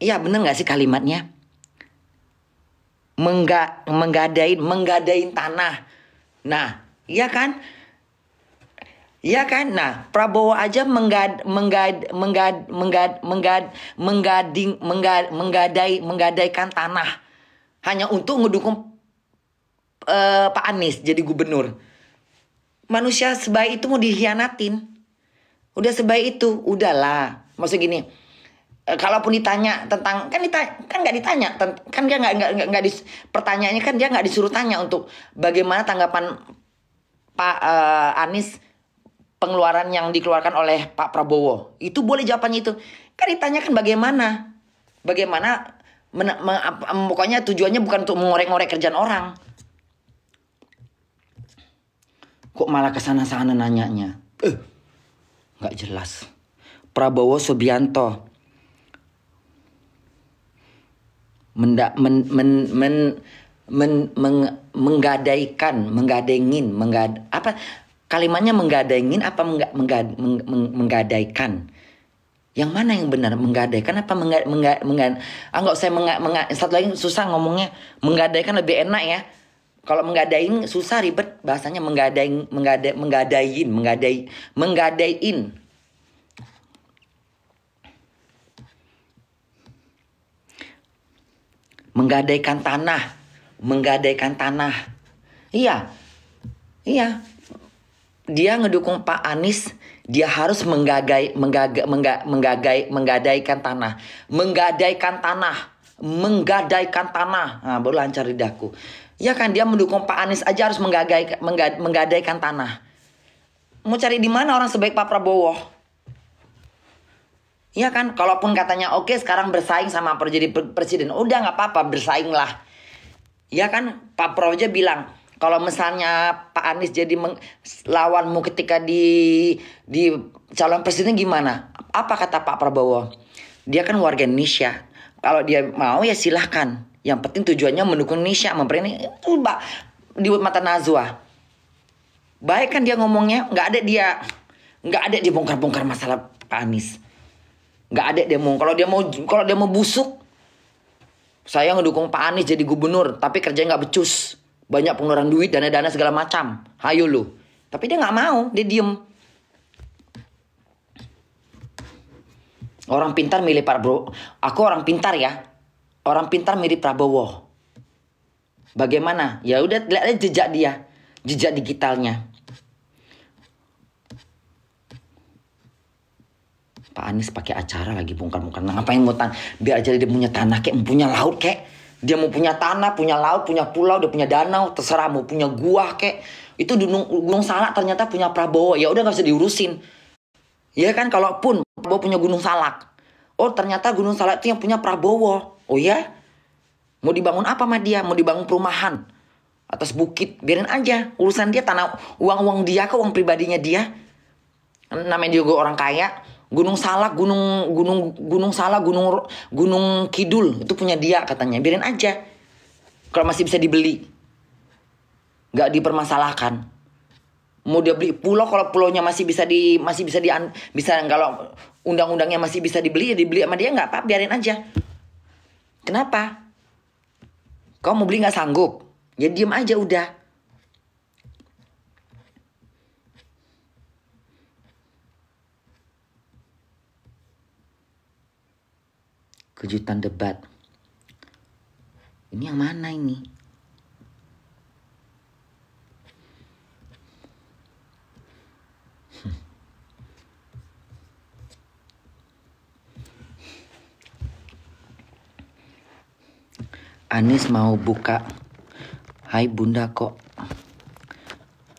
iya bener nggak sih kalimatnya? Menggadain tanah. Nah, iya kan? Iya kan? Nah, Prabowo aja menggadaikan tanah hanya untuk ngedukung Pak Anies jadi gubernur. Manusia sebaik itu mau dikhianatin. Udah sebaik itu, udahlah. Maksud gini, kalaupun ditanya tentang kan nggak ditanya, kan dia nggak pertanyaannya kan dia nggak disuruh tanya untuk bagaimana tanggapan Pak Anies pengeluaran yang dikeluarkan oleh Pak Prabowo. Itu boleh jawabannya itu. Kan ditanyakan bagaimana pokoknya tujuannya bukan untuk mengorek-ngorek kerjaan orang. Kok malah kesana-sana nanyanya? Nggak jelas. Prabowo Subianto kalimatnya menggadengin apa menggadaikan? Yang mana yang benar? Menggadaikan apa enggak usah satu lagi susah ngomongnya. Menggadaikan lebih enak ya. Kalau menggadain susah ribet bahasanya menggadain. Menggadaikan tanah. menggadaikan tanah. Iya. Dia ngedukung Pak Anies, dia harus menggadaikan tanah. Nah, baru lancar lidahku. Ya kan, dia mendukung Pak Anies aja harus menggadaikan tanah. Mau cari di mana orang sebaik Pak Prabowo? Iya kan, kalaupun katanya oke sekarang bersaing sama jadi presiden, udah nggak apa-apa, bersaing lah. Iya kan, Pak Prabowo aja bilang, kalau misalnya Pak Anies jadi lawanmu ketika di calon presiden gimana? Apa kata Pak Prabowo? Dia kan warga Indonesia. Kalau dia mau ya silahkan. Yang penting tujuannya mendukung Indonesia, memperini itu di mata Najwa. Baik kan dia ngomongnya, nggak ada dia bongkar-bongkar masalah Pak Anies. Nggak ada dia mau. Kalau dia mau busuk, saya ngedukung Pak Anies jadi gubernur, tapi kerjanya nggak becus. Banyak pengeluaran duit, dana-dana segala macam. Hayo lu. Tapi dia nggak mau, dia diem. Orang pintar milih Prabowo. Aku orang pintar ya. Orang pintar milih Prabowo. Bagaimana? Ya udah lihat aja jejak dia, jejak digitalnya. Pak Anies pakai acara lagi bongkar-bongkar. Nah, ngapain mau biar aja dia punya tanah kayak, punya laut kayak. Dia mau punya tanah, punya laut, punya pulau, dia punya danau, terserah mau punya gua kek. Itu Gunung Salak ternyata punya Prabowo. Ya udah nggak usah diurusin. Ya kan, kalaupun Prabowo punya Gunung Salak. Oh ternyata Gunung Salak itu yang punya Prabowo. Oh ya? Mau dibangun apa sama dia? Mau dibangun perumahan atas bukit, biarin aja. Urusan dia tanah, uang dia ke uang pribadinya dia. Namanya juga orang kaya. Gunung Salak, Gunung Salak, Gunung Kidul itu punya dia katanya. Biarin aja. Kalau masih bisa dibeli. Nggak dipermasalahkan. Mau dia beli pulau, kalau pulaunya masih bisa kalau undang-undangnya masih bisa dibeli, ya dibeli sama dia, nggak apa, biarin aja. Kenapa? Kau mau beli nggak sanggup? Ya diem aja udah. Kejutan debat. Ini yang mana ini? Anies mau buka. Hai bunda kok.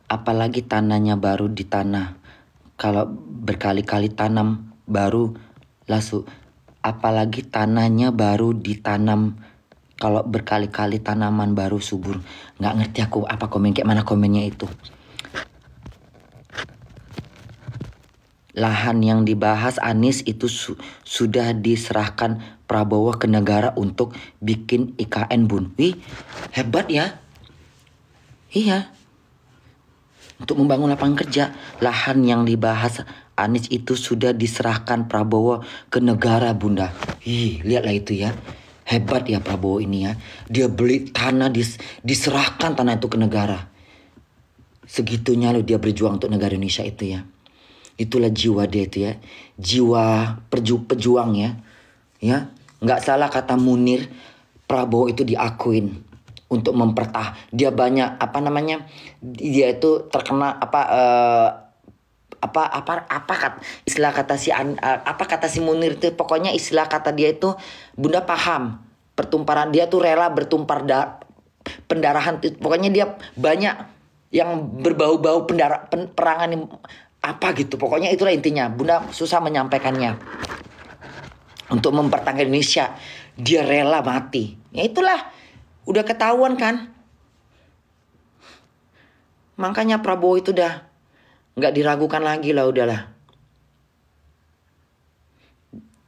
Apalagi tanahnya baru di tanah. Kalau berkali-kali tanam baru langsung. Apalagi tanahnya baru ditanam. Kalau berkali-kali tanaman baru subur. Nggak ngerti aku apa komen, kayak mana komennya itu. Lahan yang dibahas Anies itu sudah diserahkan Prabowo ke negara untuk bikin IKN bun. Wih, hebat ya. Iya. Untuk membangun lapangan kerja. Lahan yang dibahas Anies itu sudah diserahkan Prabowo ke negara bunda. Ih, lihatlah itu ya. Hebat ya Prabowo ini ya. Dia beli tanah, diserahkan tanah itu ke negara. Segitunya loh dia berjuang untuk negara Indonesia itu ya. Itulah jiwa dia itu ya. Jiwa pejuang ya. Ya, nggak salah kata Munir. Prabowo itu diakuin untuk dia banyak dia itu terkena istilah kata si Munir itu, pokoknya istilah kata dia itu bunda paham, pertumparan dia tuh rela bertumpar pendarahan, pokoknya dia banyak yang berbau-bau perangan apa gitu, pokoknya itulah intinya. Bunda susah menyampaikannya. Untuk mempertahankan Indonesia dia rela mati. Ya itulah, udah ketahuan kan. Makanya Prabowo itu udah nggak diragukan lagi lah, udahlah.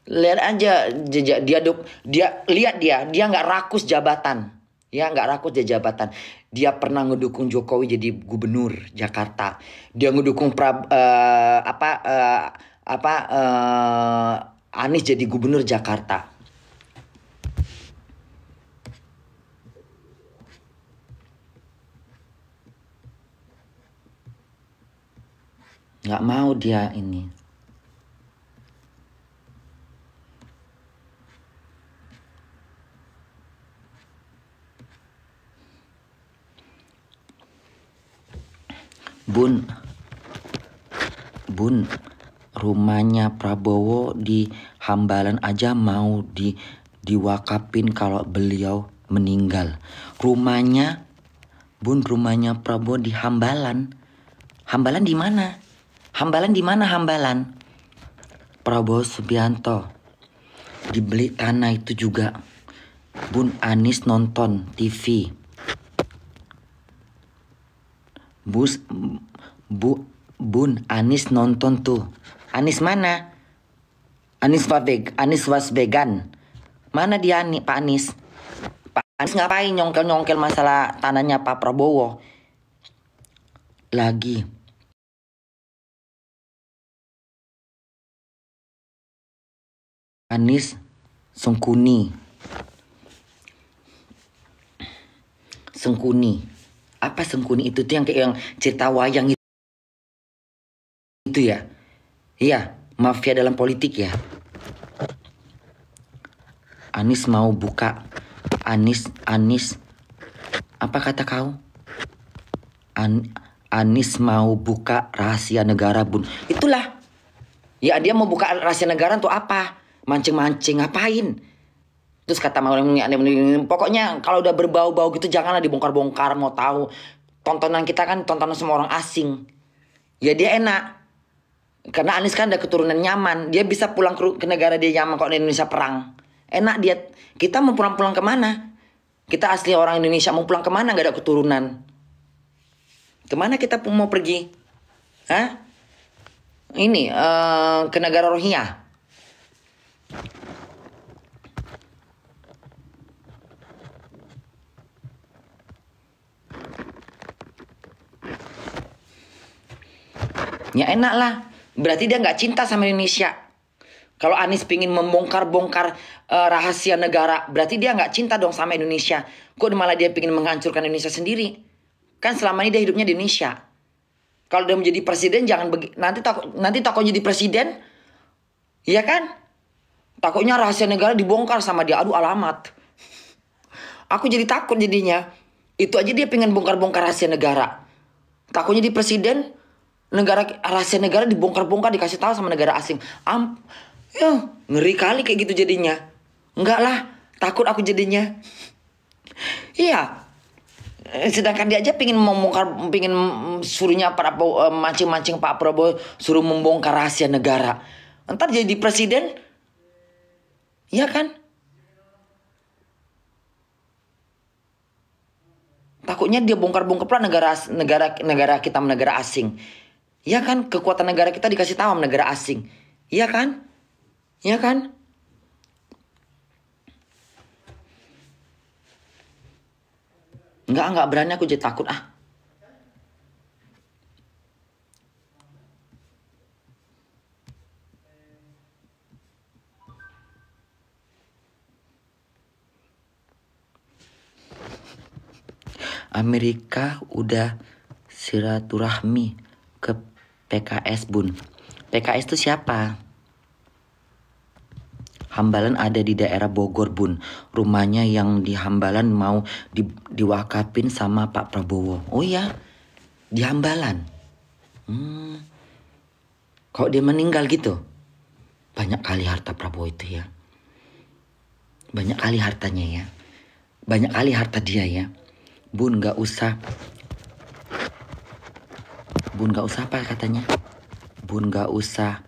Lihat aja jejak dia nggak rakus jabatan. Ya nggak rakus jabatan. Dia pernah ngedukung Jokowi jadi gubernur Jakarta. Dia ngedukung Anies jadi gubernur Jakarta. Nggak mau dia ini. Bun, rumahnya Prabowo di Hambalan aja mau diwakafin kalau beliau meninggal. Rumahnya Prabowo di Hambalan. Hambalan di mana? Hambalan? Prabowo Subianto dibeli tanah itu juga. Bun, Anies nonton TV. Bun, Anies nonton tuh. Anies mana? Anies Baswedan. Mana dia nih Pak Anies? Pak Anies ngapain nyongkel masalah tanahnya Pak Prabowo? Lagi. Anies Sengkuni. Apa Sengkuni itu tuh yang kayak yang cerita wayang itu ya? Iya, mafia dalam politik ya. Anies mau buka. Anies apa kata kau? Anies mau buka rahasia negara, Bun. Itulah. Ya dia mau buka rahasia negara untuk apa? Mancing-mancing ngapain? Terus kata pokoknya kalau udah berbau-bau gitu janganlah dibongkar-bongkar. Mau tahu tontonan kita kan tontonan semua orang asing. Ya dia enak. Karena Anies kan ada keturunan nyaman. Dia bisa pulang ke negara dia nyaman kalau di Indonesia perang. Enak dia. Kita mau pulang kemana? Kita asli orang Indonesia mau pulang kemana gak ada keturunan? Kemana kita mau pergi? Hah? Ini ke negara Rohingya. Ya enak lah. Berarti dia gak cinta sama Indonesia. Kalau Anies pingin membongkar-bongkar rahasia negara, berarti dia gak cinta dong sama Indonesia. Kok malah dia pingin menghancurkan Indonesia sendiri? Kan selama ini dia hidupnya di Indonesia. Kalau dia menjadi presiden jangan nanti takut jadi presiden. Iya kan? Takutnya rahasia negara dibongkar sama dia. Aduh alamat. Aku jadi takut jadinya. Itu aja dia pengen bongkar-bongkar rahasia negara. Takutnya di presiden rahasia negara dibongkar-bongkar dikasih tahu sama negara asing. Ngeri kali kayak gitu jadinya. Enggak lah, takut aku jadinya. Iya. Sedangkan dia aja pingin suruhnya Prabowo mancing-mancing Pak Prabowo suruh membongkar rahasia negara. Ntar jadi presiden. Iya kan? Takutnya dia bongkar-bongkar pula negara kita negara asing. Iya kan? Kekuatan negara kita dikasih tahu sama negara asing. Iya kan? Iya kan? Enggak berani, aku jadi takut ah. Amerika udah silaturahmi ke PKS, Bun. PKS itu siapa? Hambalan ada di daerah Bogor, Bun. Rumahnya yang di Hambalan mau diwakafin sama Pak Prabowo. Oh iya, di Hambalan. Kok dia meninggal gitu? Banyak kali harta Prabowo itu ya. Banyak kali hartanya ya. Banyak kali harta dia ya. Bun gak usah apa katanya? Bun gak usah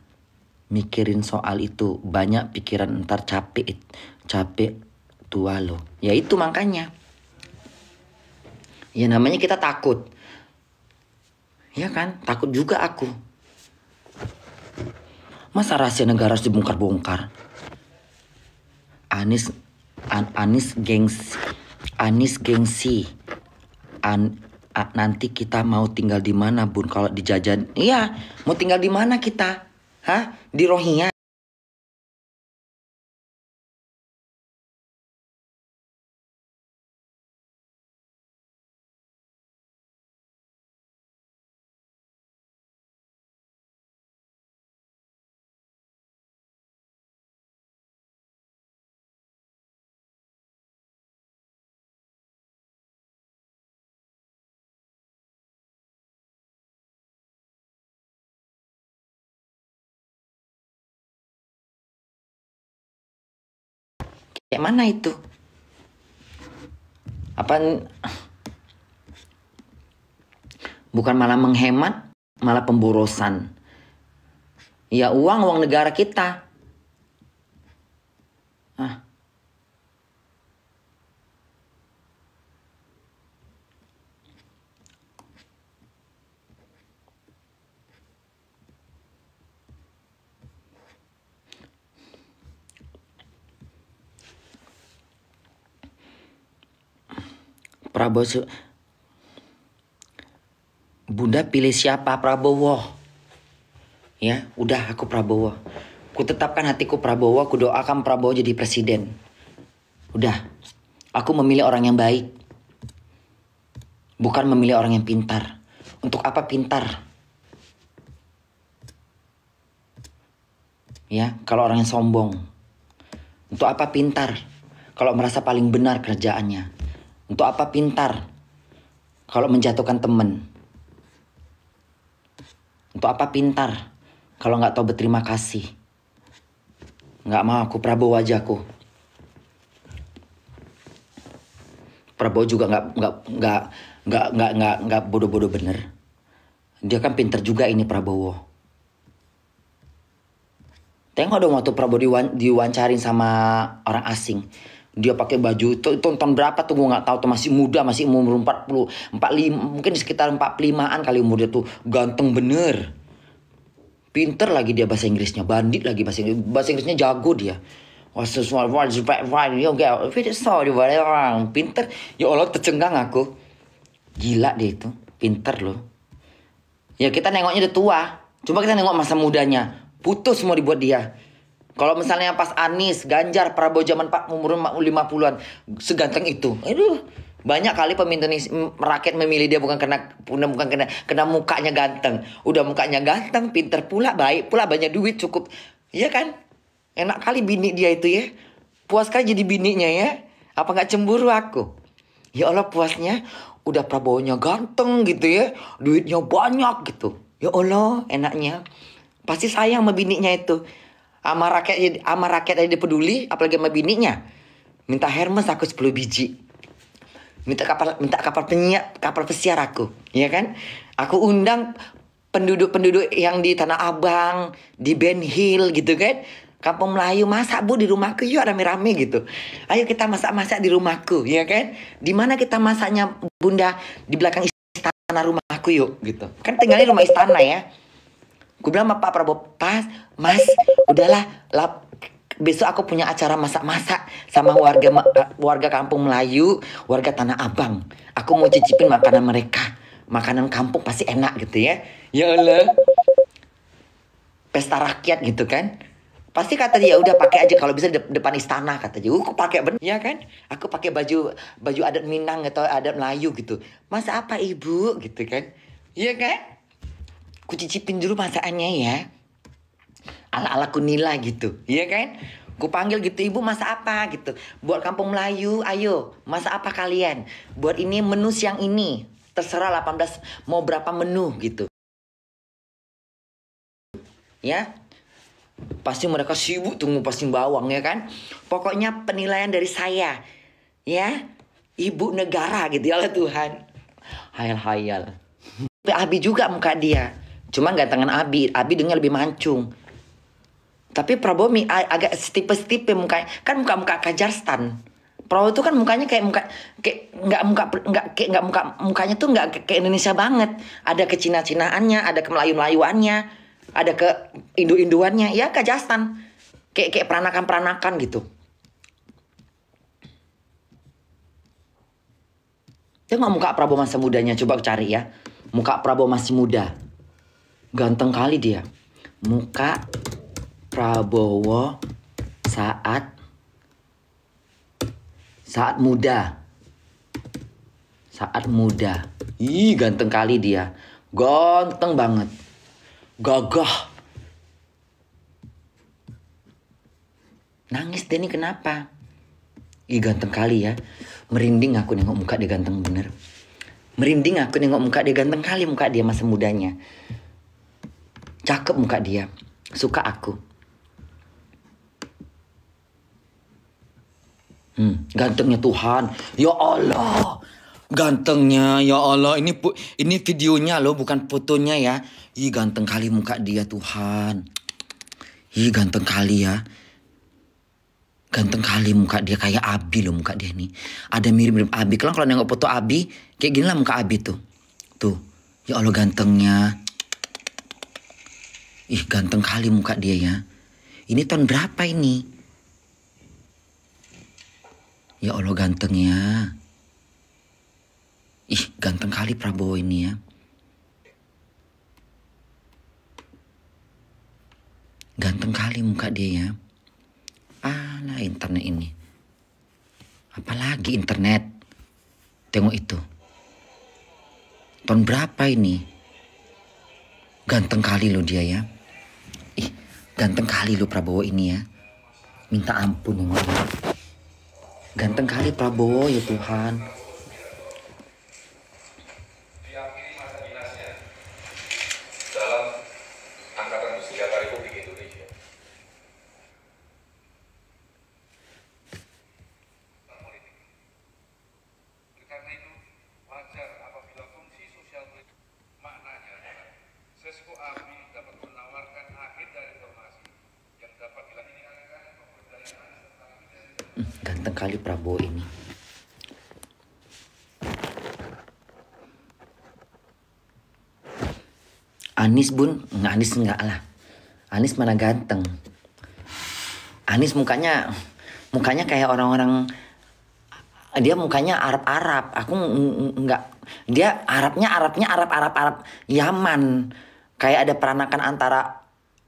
mikirin soal itu. Banyak pikiran ntar capek tua lo. Ya itu makanya. Ya namanya kita takut. Ya kan? Takut juga aku. Masa rahasia negara harus dibongkar-bongkar? Anies gengsi. Nanti kita mau tinggal di mana, Bun? Kalau dijajan, iya, mau tinggal di mana kita? Hah? Di Rohingya? Kayak mana itu? Apa bukan malah menghemat, malah pemborosan. Ya uang negara kita. Prabowo, Bunda pilih siapa? Prabowo. Ya, udah aku Prabowo. Ku tetapkan hatiku Prabowo, aku doakan Prabowo jadi presiden. Udah, aku memilih orang yang baik. Bukan memilih orang yang pintar. Untuk apa pintar? Ya, kalau orang yang sombong. Untuk apa pintar? Kalau merasa paling benar kerjaannya. Untuk apa pintar? Kalau menjatuhkan teman. Untuk apa pintar? Kalau nggak tahu berterima kasih. Nggak mau aku Prabowo aja aku. Prabowo juga nggak bodoh-bodoh bener. Dia kan pintar juga ini Prabowo. Tengok dong waktu Prabowo diwawancarin sama orang asing. Dia pakai baju itu tahun berapa tuh gue nggak tahu tuh, masih muda, masih umur 45, mungkin sekitar 45-an kali umur dia tuh, ganteng bener. Pinter lagi dia bahasa Inggrisnya, bandit lagi bahasa Inggrisnya jago dia. Pinter. Ya Allah tercengang aku. Gila dia itu, pinter loh. Ya kita nengoknya udah tua, coba kita nengok masa mudanya, putus semua dibuat dia. Kalau misalnya pas Anies, Ganjar, Prabowo zaman Pak umur 50-an, seganteng itu. Aduh, banyak kali pemimpin rakyat memilih dia bukan karena mukanya ganteng. Udah mukanya ganteng, pinter pula, baik pula, banyak duit cukup. Iya kan? Enak kali bini dia itu ya. Puas kali jadi bininya ya. Apa gak cemburu aku? Ya Allah puasnya, udah Prabowo-nya ganteng gitu ya. Duitnya banyak gitu. Ya Allah enaknya. Pasti sayang sama bininya itu. Sama rakyat aja dia peduli, apalagi sama bininya. Minta Hermes aku 10 biji. Minta kapal pesiar aku, ya kan? Aku undang penduduk-penduduk yang di Tanah Abang, di Ben Hill gitu kan. Kampung Melayu, masak Bu di rumahku yuk rame-rame gitu. Ayo kita masak-masak di rumahku, ya kan? Di mana kita masaknya Bunda? Di belakang istana rumahku yuk gitu. Kan tinggalnya rumah istana ya. Gue bilang sama Pak Prabowo, Mas, udahlah, besok aku punya acara masak-masak sama warga kampung Melayu, warga Tanah Abang. Aku mau cicipin makanan mereka, makanan kampung pasti enak gitu ya. Ya Allah, pesta rakyat gitu kan. Pasti kata dia udah pakai aja kalau bisa depan istana kata dia. Aku pakai bener ya kan? Aku pakai baju adat Minang atau adat Melayu gitu. Masa apa ibu gitu kan? Iya kan? Ku cicipin dulu masakannya ya. Ala-ala Kunila gitu. Iya kan? Ku panggil gitu, ibu masak apa gitu. Buat kampung Melayu, ayo. Masak apa kalian? Buat ini menu siang ini. Terserah 18 mau berapa menu gitu. Ya. Pasti mereka sibuk tuh ngupasin bawang ya kan. Pokoknya penilaian dari saya. Ya. Ibu negara gitu ya Allah Tuhan. Hayal-hayal. Abi juga muka dia. Cuma gantengan Abi dengar lebih mancung. Tapi Prabowo agak stipe-stipe mukanya. Kan muka Kazakhstan. Prabowo itu kan mukanya mukanya tuh nggak kayak Indonesia banget. Ada ke Cina-Cinaannya, ada ke Melayu-Melayuannya, ada ke Indo-Indoannya. Ya Kazakhstan. Kayak peranakan-peranakan gitu. Tengok muka Prabowo masa mudanya, coba cari ya. Muka Prabowo masih muda. Ganteng kali dia. Muka Prabowo saat muda. Saat muda. Ih, ganteng kali dia. Ganteng banget. Gagah. Nangis deh nih kenapa? Ih, ganteng kali ya. Merinding aku nengok muka dia ganteng bener. Merinding aku nengok muka dia ganteng kali muka dia masa mudanya. Cakep muka dia. Suka aku. Gantengnya Tuhan. Ya Allah. Gantengnya, ya Allah. Ini videonya loh, bukan fotonya ya. Ih, ganteng kali muka dia Tuhan. Ih, ganteng kali ya. Ganteng kali muka dia, kayak Abi loh muka dia nih. Ada mirip-mirip Abi. Kalau nengok foto Abi, kayak gini lah muka Abi tuh. Tuh. Ya Allah gantengnya. Ih, ganteng kali muka dia ya. Ini tahun berapa ini? Ya Allah gantengnya. Ih, ganteng kali Prabowo ini ya. Ganteng kali muka dia ya. Alah, internet ini. Apalagi internet. Tengok itu. Tahun berapa ini? Ganteng kali loh dia ya. Ih, ganteng kali loh Prabowo ini ya. Minta ampun yang Allah. Ganteng kali Prabowo ya Tuhan. Dalam Angkatan Bersenjata Republik Indonesia. Karena itu wajar apabila fungsi sosial maknanya adalah Sesko ABRI dapat menawarkan agenda reformasi yang dapat dilakukan pemberdayaan serta Ganteng kali Prabowo ini. Anies bun, Anies enggak lah. Anies mana ganteng. Anies mukanya kayak orang-orang, dia mukanya Arab-Arab. Aku enggak. Dia Arab Yaman. Kayak ada peranakan antara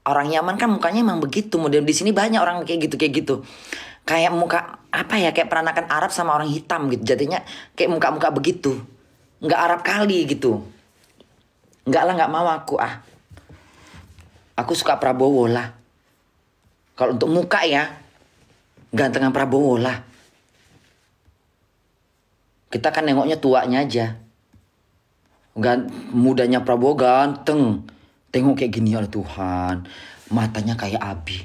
orang Yaman kan mukanya emang begitu. Model di sini banyak orang kayak gitu. Kayak muka apa ya, kayak peranakan Arab sama orang hitam gitu. Jadinya kayak muka-muka begitu. Enggak Arab kali gitu. Enggak lah, enggak mau aku ah. Aku suka Prabowo lah. Kalau untuk muka ya, gantengan Prabowo lah. Kita kan nengoknya tuanya aja. Mudanya Prabowo ganteng. Tengok kayak gini ya Tuhan. Matanya kayak Abi.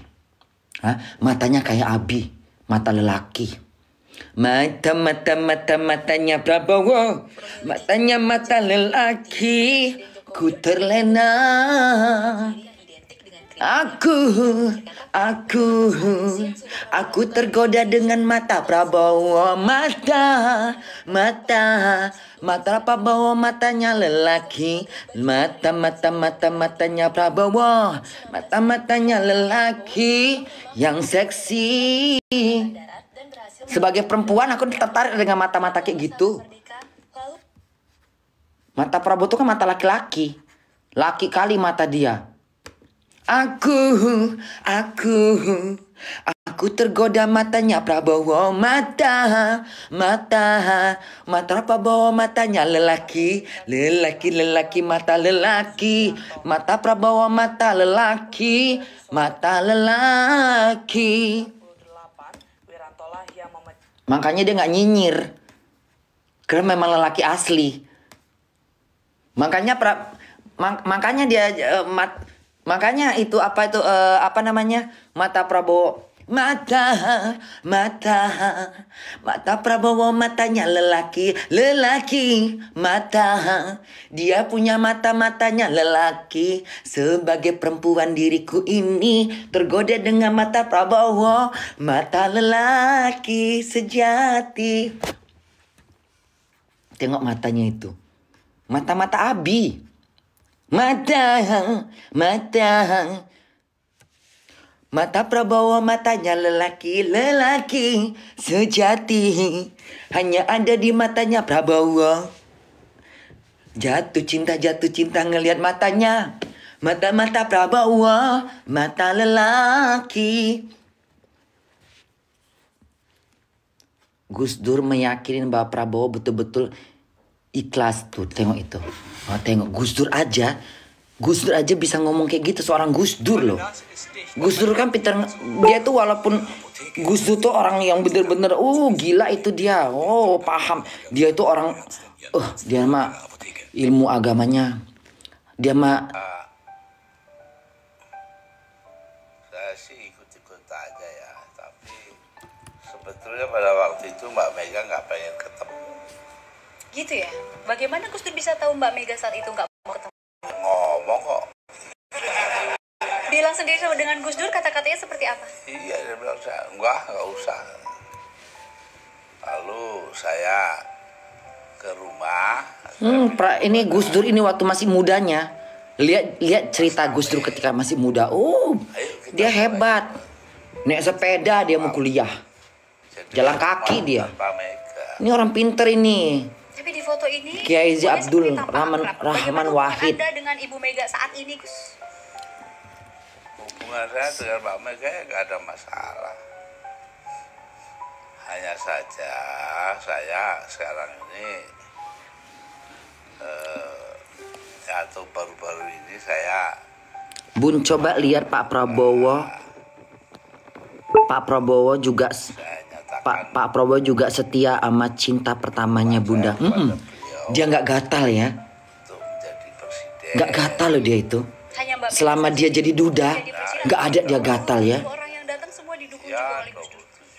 Hah? Matanya kayak Abi. Mata lelaki. Matanya Prabowo. Matanya mata lelaki. Ku terlena. Aku tergoda dengan mata Prabowo. Mata Prabowo, matanya lelaki. Matanya Prabowo. Matanya lelaki yang seksi. Sebagai perempuan aku tertarik dengan mata-mata kayak gitu. Mata Prabowo itu kan mata laki-laki. Laki kali mata dia. Aku tergoda matanya Prabowo. Mata Prabowo, matanya lelaki. Lelaki mata lelaki. Mata Prabowo, mata lelaki. Makanya dia nggak nyinyir. Karena memang lelaki asli. Makanya itu apa namanya, mata Prabowo. Mata Prabowo, matanya lelaki. Mata dia punya matanya lelaki. Sebagai perempuan diriku ini tergoda dengan mata Prabowo. Mata lelaki sejati. Tengok matanya itu. Mata Abi. Mata Prabowo, matanya lelaki sejati. Hanya ada di matanya Prabowo. Jatuh cinta ngelihat matanya. Mata Prabowo, mata lelaki. Gus Dur meyakinin bahwa Prabowo betul-betul ikhlas tuh, tengok itu. Oh, tengok Gus Dur aja bisa ngomong kayak gitu, seorang Gus Dur loh. Gus Dur kan pintar, dia tuh walaupun Gus Dur tuh orang yang bener-bener gila itu dia. Oh, paham. Dia itu orang dia mah ilmu agamanya. Dia mah saya sih ikut-ikut aja ya, tapi sebetulnya pada waktu itu Mbak Mega nggak pengen ketemu. Gitu ya? Bagaimana Gus Dur bisa tahu Mbak Mega saat itu nggak mau ketemu? Ngomong kok. Bilang sendiri sama dengan Gus Dur, kata-katanya seperti apa? Iya, dia bilang, nggak usah. Lalu saya ke rumah. Ini Gus Dur ini waktu masih mudanya. Lihat cerita Gus Dur ketika masih muda. Dia hebat. Naik sepeda dia mau kuliah. Jalan kaki dia. Ini orang pinter ini. Tapi di foto ini Kiai Haji Abdul Rahman Wahid. Anda dengan Ibu Mega saat ini, Gus? Hubungan saya dengan Mbak Mega nggak ada masalah. Hanya saja saya sekarang ini atau baru-baru ini saya Bun, coba lihat Pak Prabowo. Pak Prabowo juga Pak Prabowo juga setia sama cinta pertamanya Bunda. Dia nggak gatal ya. Nggak gatal loh dia itu. Selama dia jadi duda, nggak ada dia gatal ya.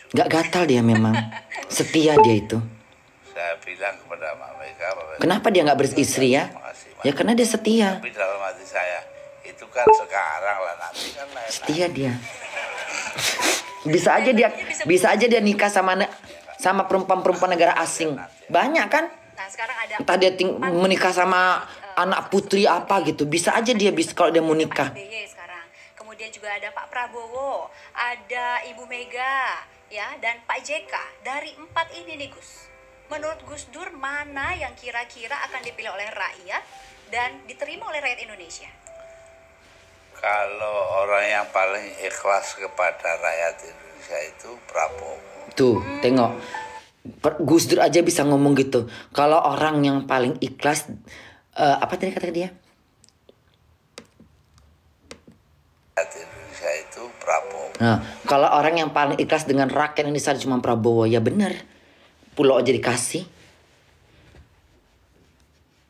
Nggak gatal dia memang. Setia dia itu. saya bilang kepada Mbak Mega, Kenapa dia nggak beristri ya? Ya karena dia setia. tapi dalam hati saya itu kan sekarang lah, nanti kan lain. Setia dia. Bisa aja dia nikah sama perempuan-perempuan negara asing. Banyak kan? Nah, sekarang ada Entah dia menikah sama anak putri apa gitu. Bisa aja dia kalau dia mau nikah. SBY sekarang. Kemudian juga ada Pak Prabowo, ada Ibu Mega, ya, dan Pak JK. Dari 4 ini nih Gus, menurut Gus Dur mana yang kira-kira akan dipilih oleh rakyat dan diterima oleh rakyat Indonesia? Kalau orang yang paling ikhlas kepada rakyat Indonesia itu Prabowo. Tuh, tengok. Gus Dur aja bisa ngomong gitu. Kalau orang yang paling ikhlas, apa tadi kata dia? Rakyat Indonesia itu Prabowo. Nah, kalau orang yang paling ikhlas dengan rakyat Indonesia cuma Prabowo, ya benar. Pulau aja dikasih.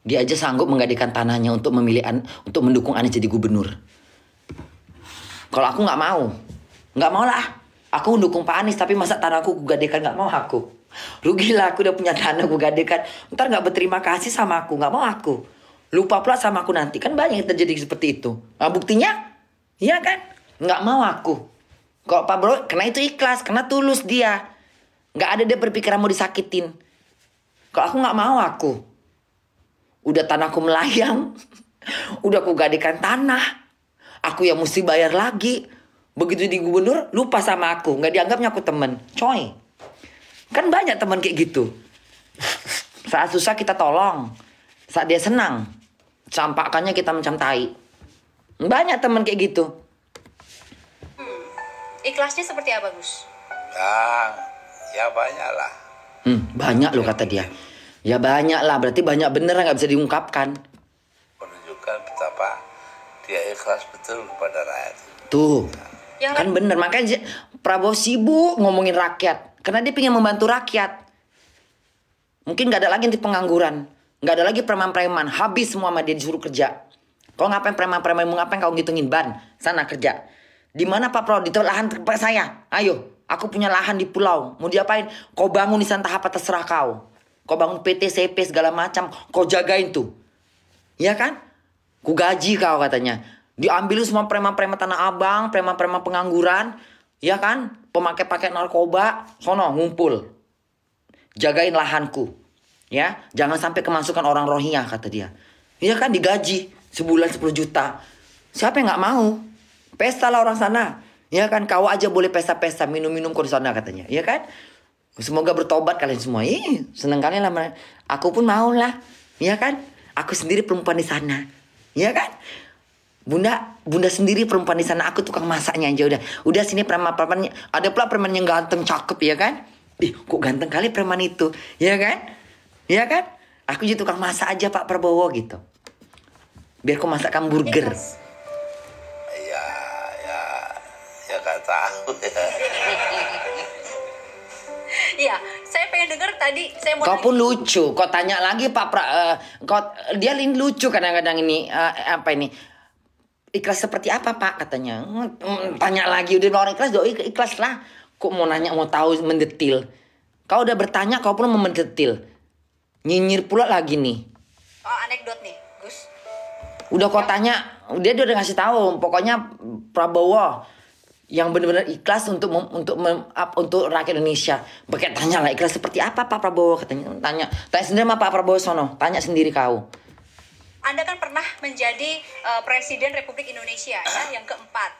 Dia aja sanggup menggadaikan tanahnya untuk untuk mendukung Anies jadi gubernur. Kalau aku nggak mau lah. Aku mendukung Pak Anies, tapi masa tanahku kugadaikan, nggak mau aku. Rugilah aku udah punya tanah kugadaikan. Ntar nggak berterima kasih sama aku, nggak mau aku. Lupa pula sama aku nanti, kan banyak yang terjadi seperti itu. Nah, buktinya, iya kan? Nggak mau aku. Kok Pak Bro, karena itu ikhlas, karena tulus dia. Nggak ada dia berpikiran mau disakitin. Kalau aku nggak mau aku. Udah tanahku melayang, udah kugadaikan tanah. Aku yang mesti bayar lagi. Begitu di gubernur, lupa sama aku. Nggak dianggapnya aku temen. Coy. Kan banyak teman kayak gitu. Saat susah kita tolong. Saat dia senang, campakannya kita macam tai. Banyak teman kayak gitu. Ikhlasnya seperti apa, Gus? Ya banyak lah. Banyak loh kata dia. Ya banyak lah, berarti banyak bener nggak bisa diungkapkan. Menunjukkan betapa dia ikhlas betul kepada rakyat. Tuh. Kan bener, makanya Prabowo sibuk ngomongin rakyat. Karena dia pengen membantu rakyat. Mungkin gak ada lagi nanti pengangguran. Gak ada lagi preman-preman. Habis semua sama dia disuruh kerja. Kau ngapain preman-preman, mau ngapain kau ngitungin ban? Sana kerja. Di mana Pak Prabowo? Di lahan tempat saya. Ayo, aku punya lahan di pulau. Mau diapain? Kau bangun di sana apa terserah kau. Kau bangun PT, CP segala macam. Kau jagain tuh. Ya kan? Ku gaji kau katanya. Diambil semua preman-preman Tanah Abang, preman-preman pengangguran, ya kan? Pemakai-pakai narkoba, sono ngumpul. Jagain lahanku. Ya, jangan sampai kemasukan orang Rohingya kata dia. Ya kan digaji sebulan 10 juta. Siapa yang nggak mau? Pesta lah orang sana. Ya kan, kau aja boleh pesta-pesta, minum-minum kau di sana katanya. Ya kan? Semoga bertobat kalian semua. Seneng kalian lah. Aku pun mau lah. Ya kan? Aku sendiri perempuan di sana. Ya kan? Bunda sendiri perempuan di sana, aku tukang masaknya aja udah sini preman-premannya. Ada pula preman yang ganteng cakep ya kan? Kok ganteng kali preman itu, ya kan? Ya kan? Aku jadi tukang masak aja Pak Prabowo gitu. Biar aku masakkan burger. Ya gak tahu ya. Iya, saya pengen dengar tadi. Kau pun lucu. Kau tanya lagi Pak dia lucu kadang-kadang ini apa ini? Ikhlas seperti apa Pak katanya. Tanya lagi udah orang ikhlas, ikhlas lah. Kok mau nanya mau tahu mendetil. Kau udah bertanya, kau pun mendetil. Nyinyir pula lagi nih. Oh, anekdot nih, Gus. Udah kau tanya, dia udah ngasih tahu. Pokoknya Prabowo yang benar-benar ikhlas untuk rakyat Indonesia. Pakai tanya lah, ikhlas seperti apa Pak Prabowo, katanya. Tanya sendiri sama Pak Prabowo sono. Tanya sendiri kau. Anda kan pernah menjadi Presiden Republik Indonesia ya, yang keempat.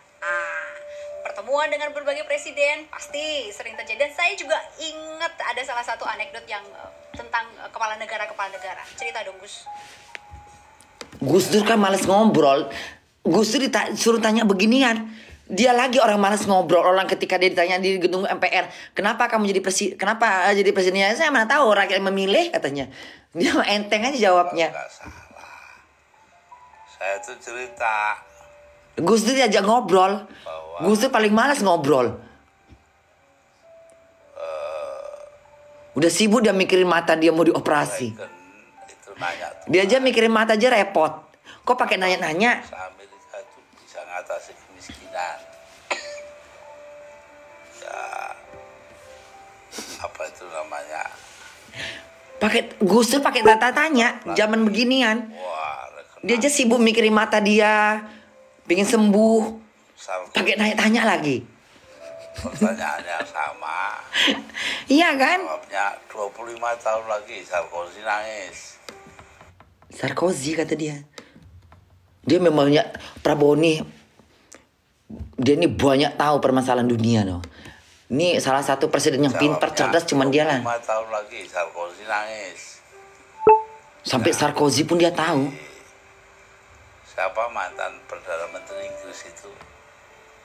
Pertemuan dengan berbagai presiden pasti sering terjadi. Dan saya juga ingat ada salah satu anekdot yang tentang kepala negara. Cerita dong, Gus. Gus Dur kan males ngobrol. Gus Dur suruh tanya beginian. Dia lagi orang malas ngobrol. Orang ketika dia ditanya di gedung MPR, kenapa kamu jadi presiden? Kenapa jadi presidennya? Saya mana tahu, rakyat memilih, katanya. Dia enteng aja jawabnya. Nggak salah. Saya tuh cerita. Gus Dur diajak ngobrol. Gus Dur paling malas ngobrol. Udah sibuk dia mikirin mata dia mau dioperasi. Itu nanya tuh. Dia aja mikirin mata aja repot. Kok pakai nanya-nanya? Amerika itu bisa ngatasi kemiskinan. Ya, apa itu namanya? Gus Dur pakai tanya zaman beginian. Dia aja sibuk mikirin mata dia, pengen sembuh. Pakai tanya lagi. Pertanyaannya sama. Iya kan? Jawabnya 25 tahun lagi Sarkozy nangis. Sarkozy kata dia. Dia memangnya Prabowo nih, dia ini banyak tahu permasalahan dunia loh. Ini salah satu presiden yang pintar, cerdas, cuman dia lah. 25 tahun lagi Sarkozy nangis. Sampai Sarkozy pun dia tahu. Siapa mantan Perdana Menteri Inggris itu?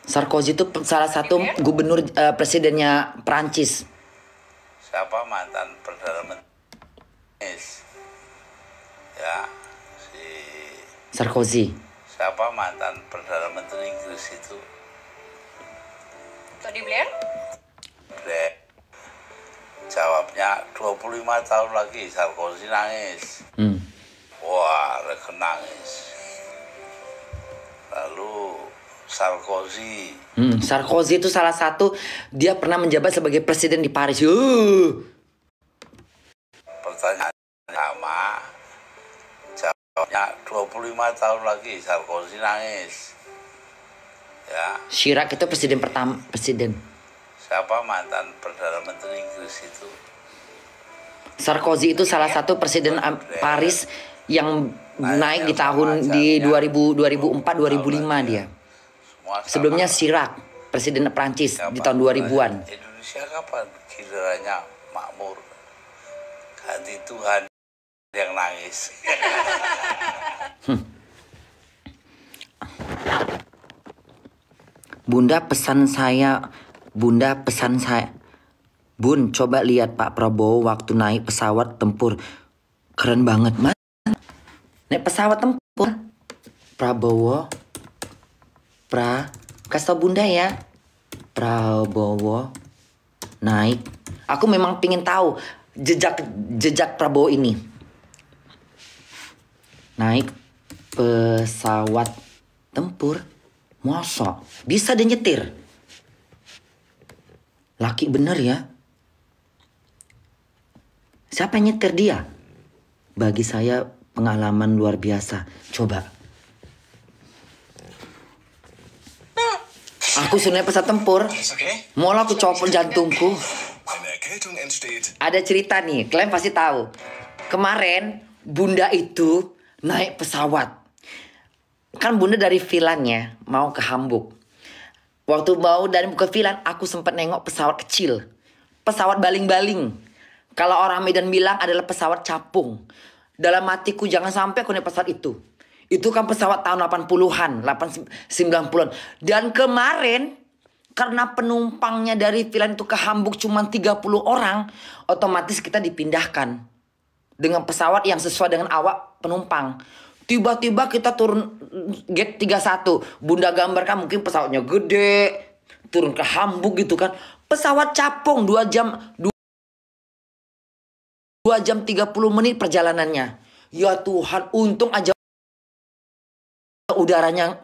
Sarkozy itu salah satu gubernur presidennya Prancis. Siapa mantan Perdana Menteri? Ya, si Sarkozy. Siapa mantan Perdana Menteri Inggris itu? Tony Blair? Blair. Jawabnya 25 tahun lagi Sarkozy nangis. Wah, mereka nangis. Lalu Sarkozy. Sarkozy itu salah satu, dia pernah menjabat sebagai presiden di Paris. Pertanyaan sama. Jawabnya 25 tahun lagi Sarkozy nangis. Ya. Chirac itu presiden pertama, Siapa mantan Perdana Menteri Inggris itu? Sarkozy itu salah satu presiden Paris yang naik di tahun 2004-2005 dia. Sebelumnya Chirac, presiden Prancis di tahun 2000-an. Indonesia kapan kiranya makmur? Ganti Tuhan yang nangis. Bunda pesan saya. Bun, coba lihat Pak Prabowo waktu naik pesawat tempur. Keren banget, Mas. Naik pesawat tempur. Prabowo. Kasih tau Bunda ya. Prabowo naik. Aku memang pingin tahu jejak Prabowo ini. Naik pesawat tempur. Masa bisa dia nyetir? Laki bener ya. Siapa yang nyetir dia? Bagi saya pengalaman luar biasa. Coba. Aku sudah naik pesawat tempur. Mau aku copot jantungku. Ada cerita nih, kalian pasti tahu. Kemarin Bunda itu naik pesawat. Kan Bunda dari Vilanya mau ke Hamburg. Waktu mau dari ke Vilan, aku sempat nengok pesawat kecil. Pesawat baling-baling. Kalau orang Medan bilang adalah pesawat capung. Dalam hatiku jangan sampai aku naik pesawat itu. Itu kan pesawat tahun 80-an, 90-an. Dan kemarin, karena penumpangnya dari Vilan itu ke Hamburg cuma 30 orang, otomatis kita dipindahkan. Dengan pesawat yang sesuai dengan awak penumpang. Tiba-tiba kita turun gate 31. Bunda gambarkan mungkin pesawatnya gede. Turun ke Hamburg gitu kan. Pesawat capung 2 jam 30 menit perjalanannya. Ya Tuhan, untung aja udaranya,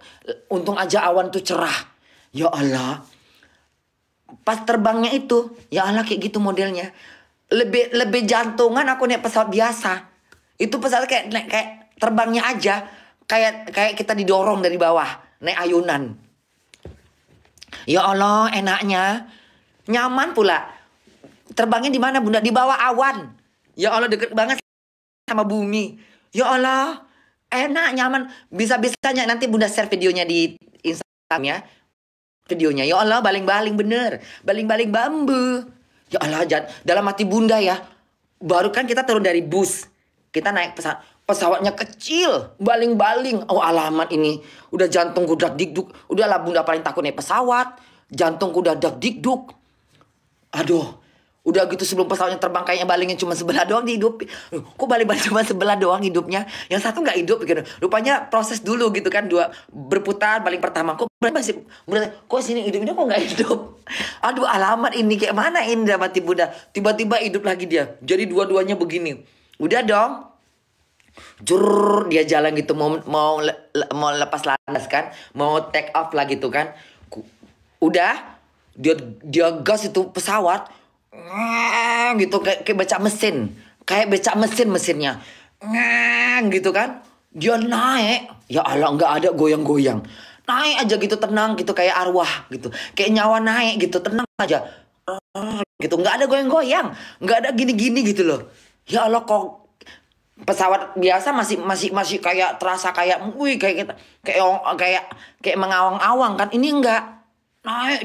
untung aja awan tuh cerah. Ya Allah. Pas terbangnya itu, ya Allah kayak gitu modelnya. lebih jantungan aku naik pesawat biasa. Itu pesawat kayak terbangnya aja kayak kita didorong dari bawah, naik ayunan. Ya Allah, enaknya. Nyaman pula. Terbangnya di mana, Bunda? Di bawah awan. Ya Allah, deket banget sama bumi. Ya Allah, enak, nyaman. Bisa-bisanya nanti Bunda share videonya di Instagram ya. Videonya. Ya Allah, baling-baling bener. Baling-baling bambu. Ya Allah, dalam hati Bunda ya. Baru kan kita turun dari bus. Kita naik pesawatnya kecil. Baling-baling. Oh alamat ini. Udah jantungku dak dikduk. Udahlah Bunda paling takut naik pesawat. Jantungku udah dak dikduk. Aduh. Udah gitu sebelum pesawatnya terbang kayaknya balingnya cuma sebelah doang hidup. Kok baling-baling cuma sebelah doang hidupnya? Yang satu nggak hidup gitu. Rupanya proses dulu gitu kan. Dua berputar baling pertama. Kok masih kok sini hidupnya kok nggak hidup? Aduh alamat ini kayak mana ini dapat Bunda. Tiba-tiba hidup lagi dia. Jadi dua-duanya begini. Udah dong. Jur dia jalan gitu mau lepas landas kan. Mau take off lah gitu kan. Udah dia gas itu pesawat. Gitu kayak becak mesin, mesinnya gitu kan. Dia naik, ya Allah nggak ada goyang-goyang, naik aja gitu tenang gitu kayak arwah gitu, kayak nyawa naik gitu tenang aja gitu, nggak ada goyang-goyang, nggak ada gini-gini gitu loh. Ya Allah kok pesawat biasa masih kayak terasa kayak kayak mengawang-awang kan, ini enggak, naik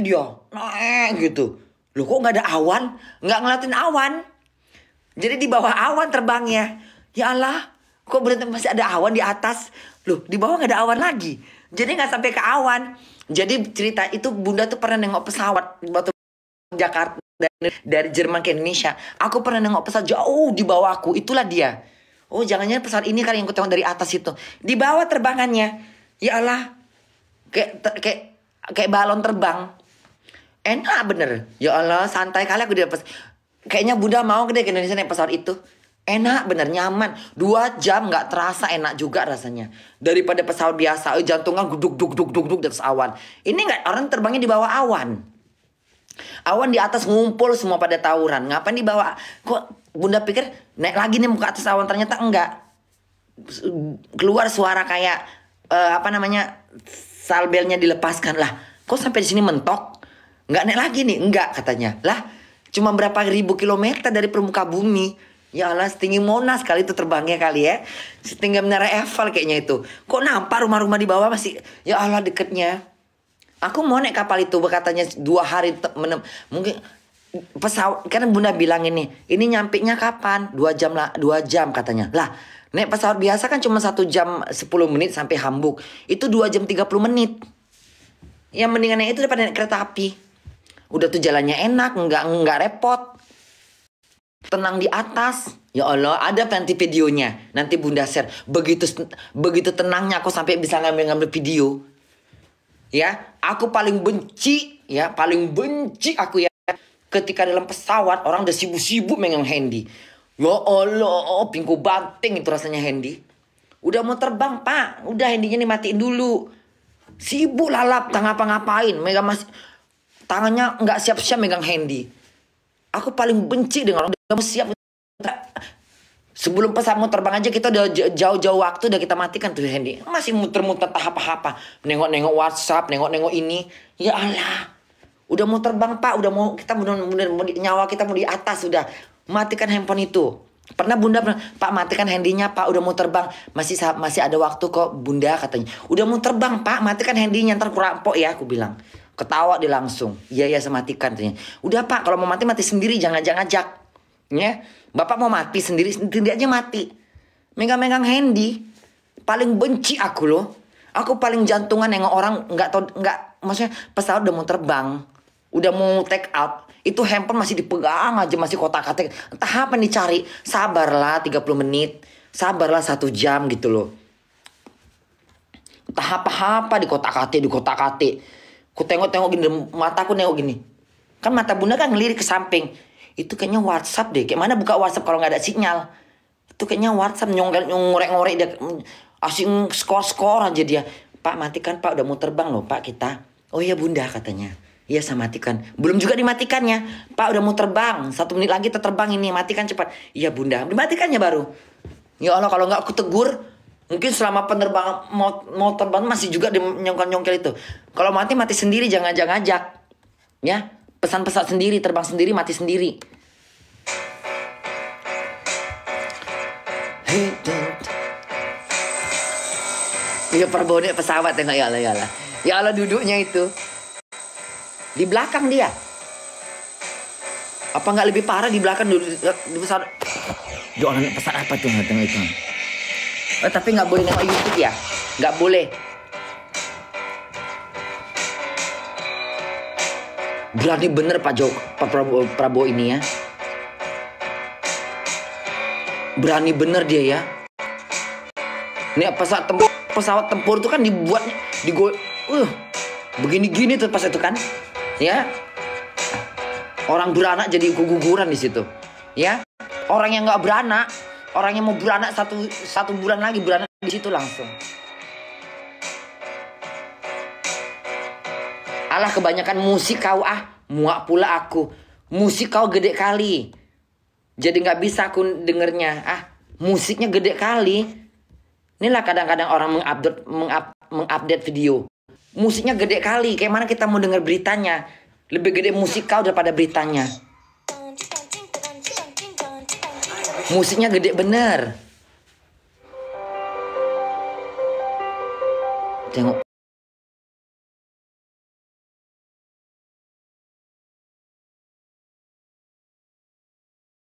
gitu. Loh kok nggak ada awan? Nggak ngeliatin awan. Jadi di bawah awan terbangnya. Ya Allah, kok berarti masih ada awan di atas? Loh di bawah nggak ada awan lagi. Jadi nggak sampai ke awan. Jadi cerita itu Bunda tuh pernah nengok pesawat waktu Jakarta dari Jerman ke Indonesia. Aku pernah nengok pesawat jauh di bawahku. Itulah dia. Oh jangan-jangan pesawat ini kali yang aku tengok dari atas itu. Di bawah terbangannya. Ya Allah, kayak balon terbang. Enak bener. Ya Allah santai kali aku di atas. Kayaknya Bunda mau ke Indonesia naik pesawat itu. Enak bener, nyaman. 2 jam gak terasa, enak juga rasanya. Daripada pesawat biasa, jantungan duk di atas awan. Ini gak, orang terbangnya di bawah awan. Awan di atas ngumpul semua pada tawuran. Ngapain di bawah? Kok Bunda pikir naik lagi nih muka atas awan, ternyata enggak. Keluar suara kayak salbelnya dilepaskan lah. Kok sampai di sini mentok? Nggak naik lagi nih, enggak katanya. Lah, cuma berapa ribu kilometer dari permukaan bumi. Ya Allah, setinggi Monas kali itu terbangnya kali ya. Setinggi Menara Eiffel kayaknya itu. Kok nampak rumah-rumah di bawah masih, ya Allah deketnya. Aku mau naik kapal itu, katanya 2 hari, mungkin pesawat, karena Bunda bilang ini nyampiknya kapan? 2 jam lah, 2 jam katanya. Lah, naik pesawat biasa kan cuma 1 jam 10 menit sampai Hamburg. Itu 2 jam 30 menit. Yang mendingan naik itu daripada naik kereta api. Udah tuh jalannya enak, nggak repot. Tenang di atas. Ya Allah, ada nanti videonya. Nanti Bunda share. Begitu tenangnya aku sampai bisa ngambil video. Ya, aku paling benci aku ya. Ketika dalam pesawat orang udah sibuk-sibuk megang handy. Ya Allah, pingku banting itu rasanya handy. Udah mau terbang, Pak. Udah handynya nih matiin dulu. Sibuk lalap, tak ngapa-ngapain. Megang masih tangannya nggak siap-siap megang handy. Aku paling benci dengan orang udah siap. Sebelum pesawat mau terbang aja kita udah jauh-jauh waktu udah kita matikan tuh handy. Masih muter-muter tahap apa? Nengok-nengok WhatsApp, nengok-nengok ini. Ya Allah. Udah mau terbang Pak, udah mau kita bener-bener nyawa kita mau di atas udah. Matikan handphone itu. Pernah Bunda Pak matikan handynya Pak, udah mau terbang. Masih ada waktu kok Bunda katanya. Udah mau terbang Pak, matikan handynya ntar kurampok ya aku bilang. Ketawa dia langsung. Iya saya matikan katanya. Udah Pak, kalau mau mati sendiri, jangan ngajak. Ya. Bapak mau mati sendiri aja mati. Megang-megang handy. Paling benci aku loh. Aku paling jantungan nengok orang maksudnya pesawat udah mau terbang. Udah mau take out. Itu handphone masih dipegang aja, masih kotak-katik. Entah apa dicari. Sabarlah 30 menit. Sabarlah 1 jam gitu loh. Entah apa-apa di kotak-katik. Ku tengok-tengok gini, mataku nengok gini. Kan mata Bunda kan ngelirik ke samping. Itu kayaknya WhatsApp deh. Kayak mana buka WhatsApp kalau nggak ada sinyal? Itu kayaknya WhatsApp ngorek-ngorek dia. Asing skor-skor aja dia. Pak matikan Pak, udah mau terbang loh Pak kita. Oh iya Bunda katanya. Iya saya matikan. Belum juga dimatikannya. Pak udah mau terbang. 1 menit lagi terbang ini. Matikan cepat. Iya bunda. Dimatikannya baru. Ya Allah kalau nggak aku tegur. Mungkin selama penerbangan mau terbang masih juga nyongkel itu. Kalau mati sendiri. Jangan ngajak. Ya. Pesan-pesan sendiri. Terbang sendiri mati sendiri. Iya Prabowo naik pesawat tengok ya Allah ya Allah. Ya Allah duduknya itu. Di belakang dia. Apa nggak lebih parah di belakang di pesawat? Doa naik pesawat apa tuh tengok itu? Tapi nggak boleh nengok YouTube ya, nggak boleh. Berani bener Pak Prabowo ini ya. Berani bener dia ya. Ini pesawat tempur itu kan dibuatnya begini-gini tuh pas itu kan. Ya, orang beranak jadi guguran di situ. Ya, orang yang nggak beranak, orang yang mau beranak satu bulan lagi beranak di situ langsung. Alah kebanyakan musik kau muak pula aku. Musik kau gede kali, jadi nggak bisa aku dengernya. Musiknya gede kali. Inilah kadang-kadang orang mengupdate video. Musiknya gede kali. Kayak mana kita mau denger beritanya? Lebih gede musik kau daripada beritanya. Musiknya gede bener. Tengok.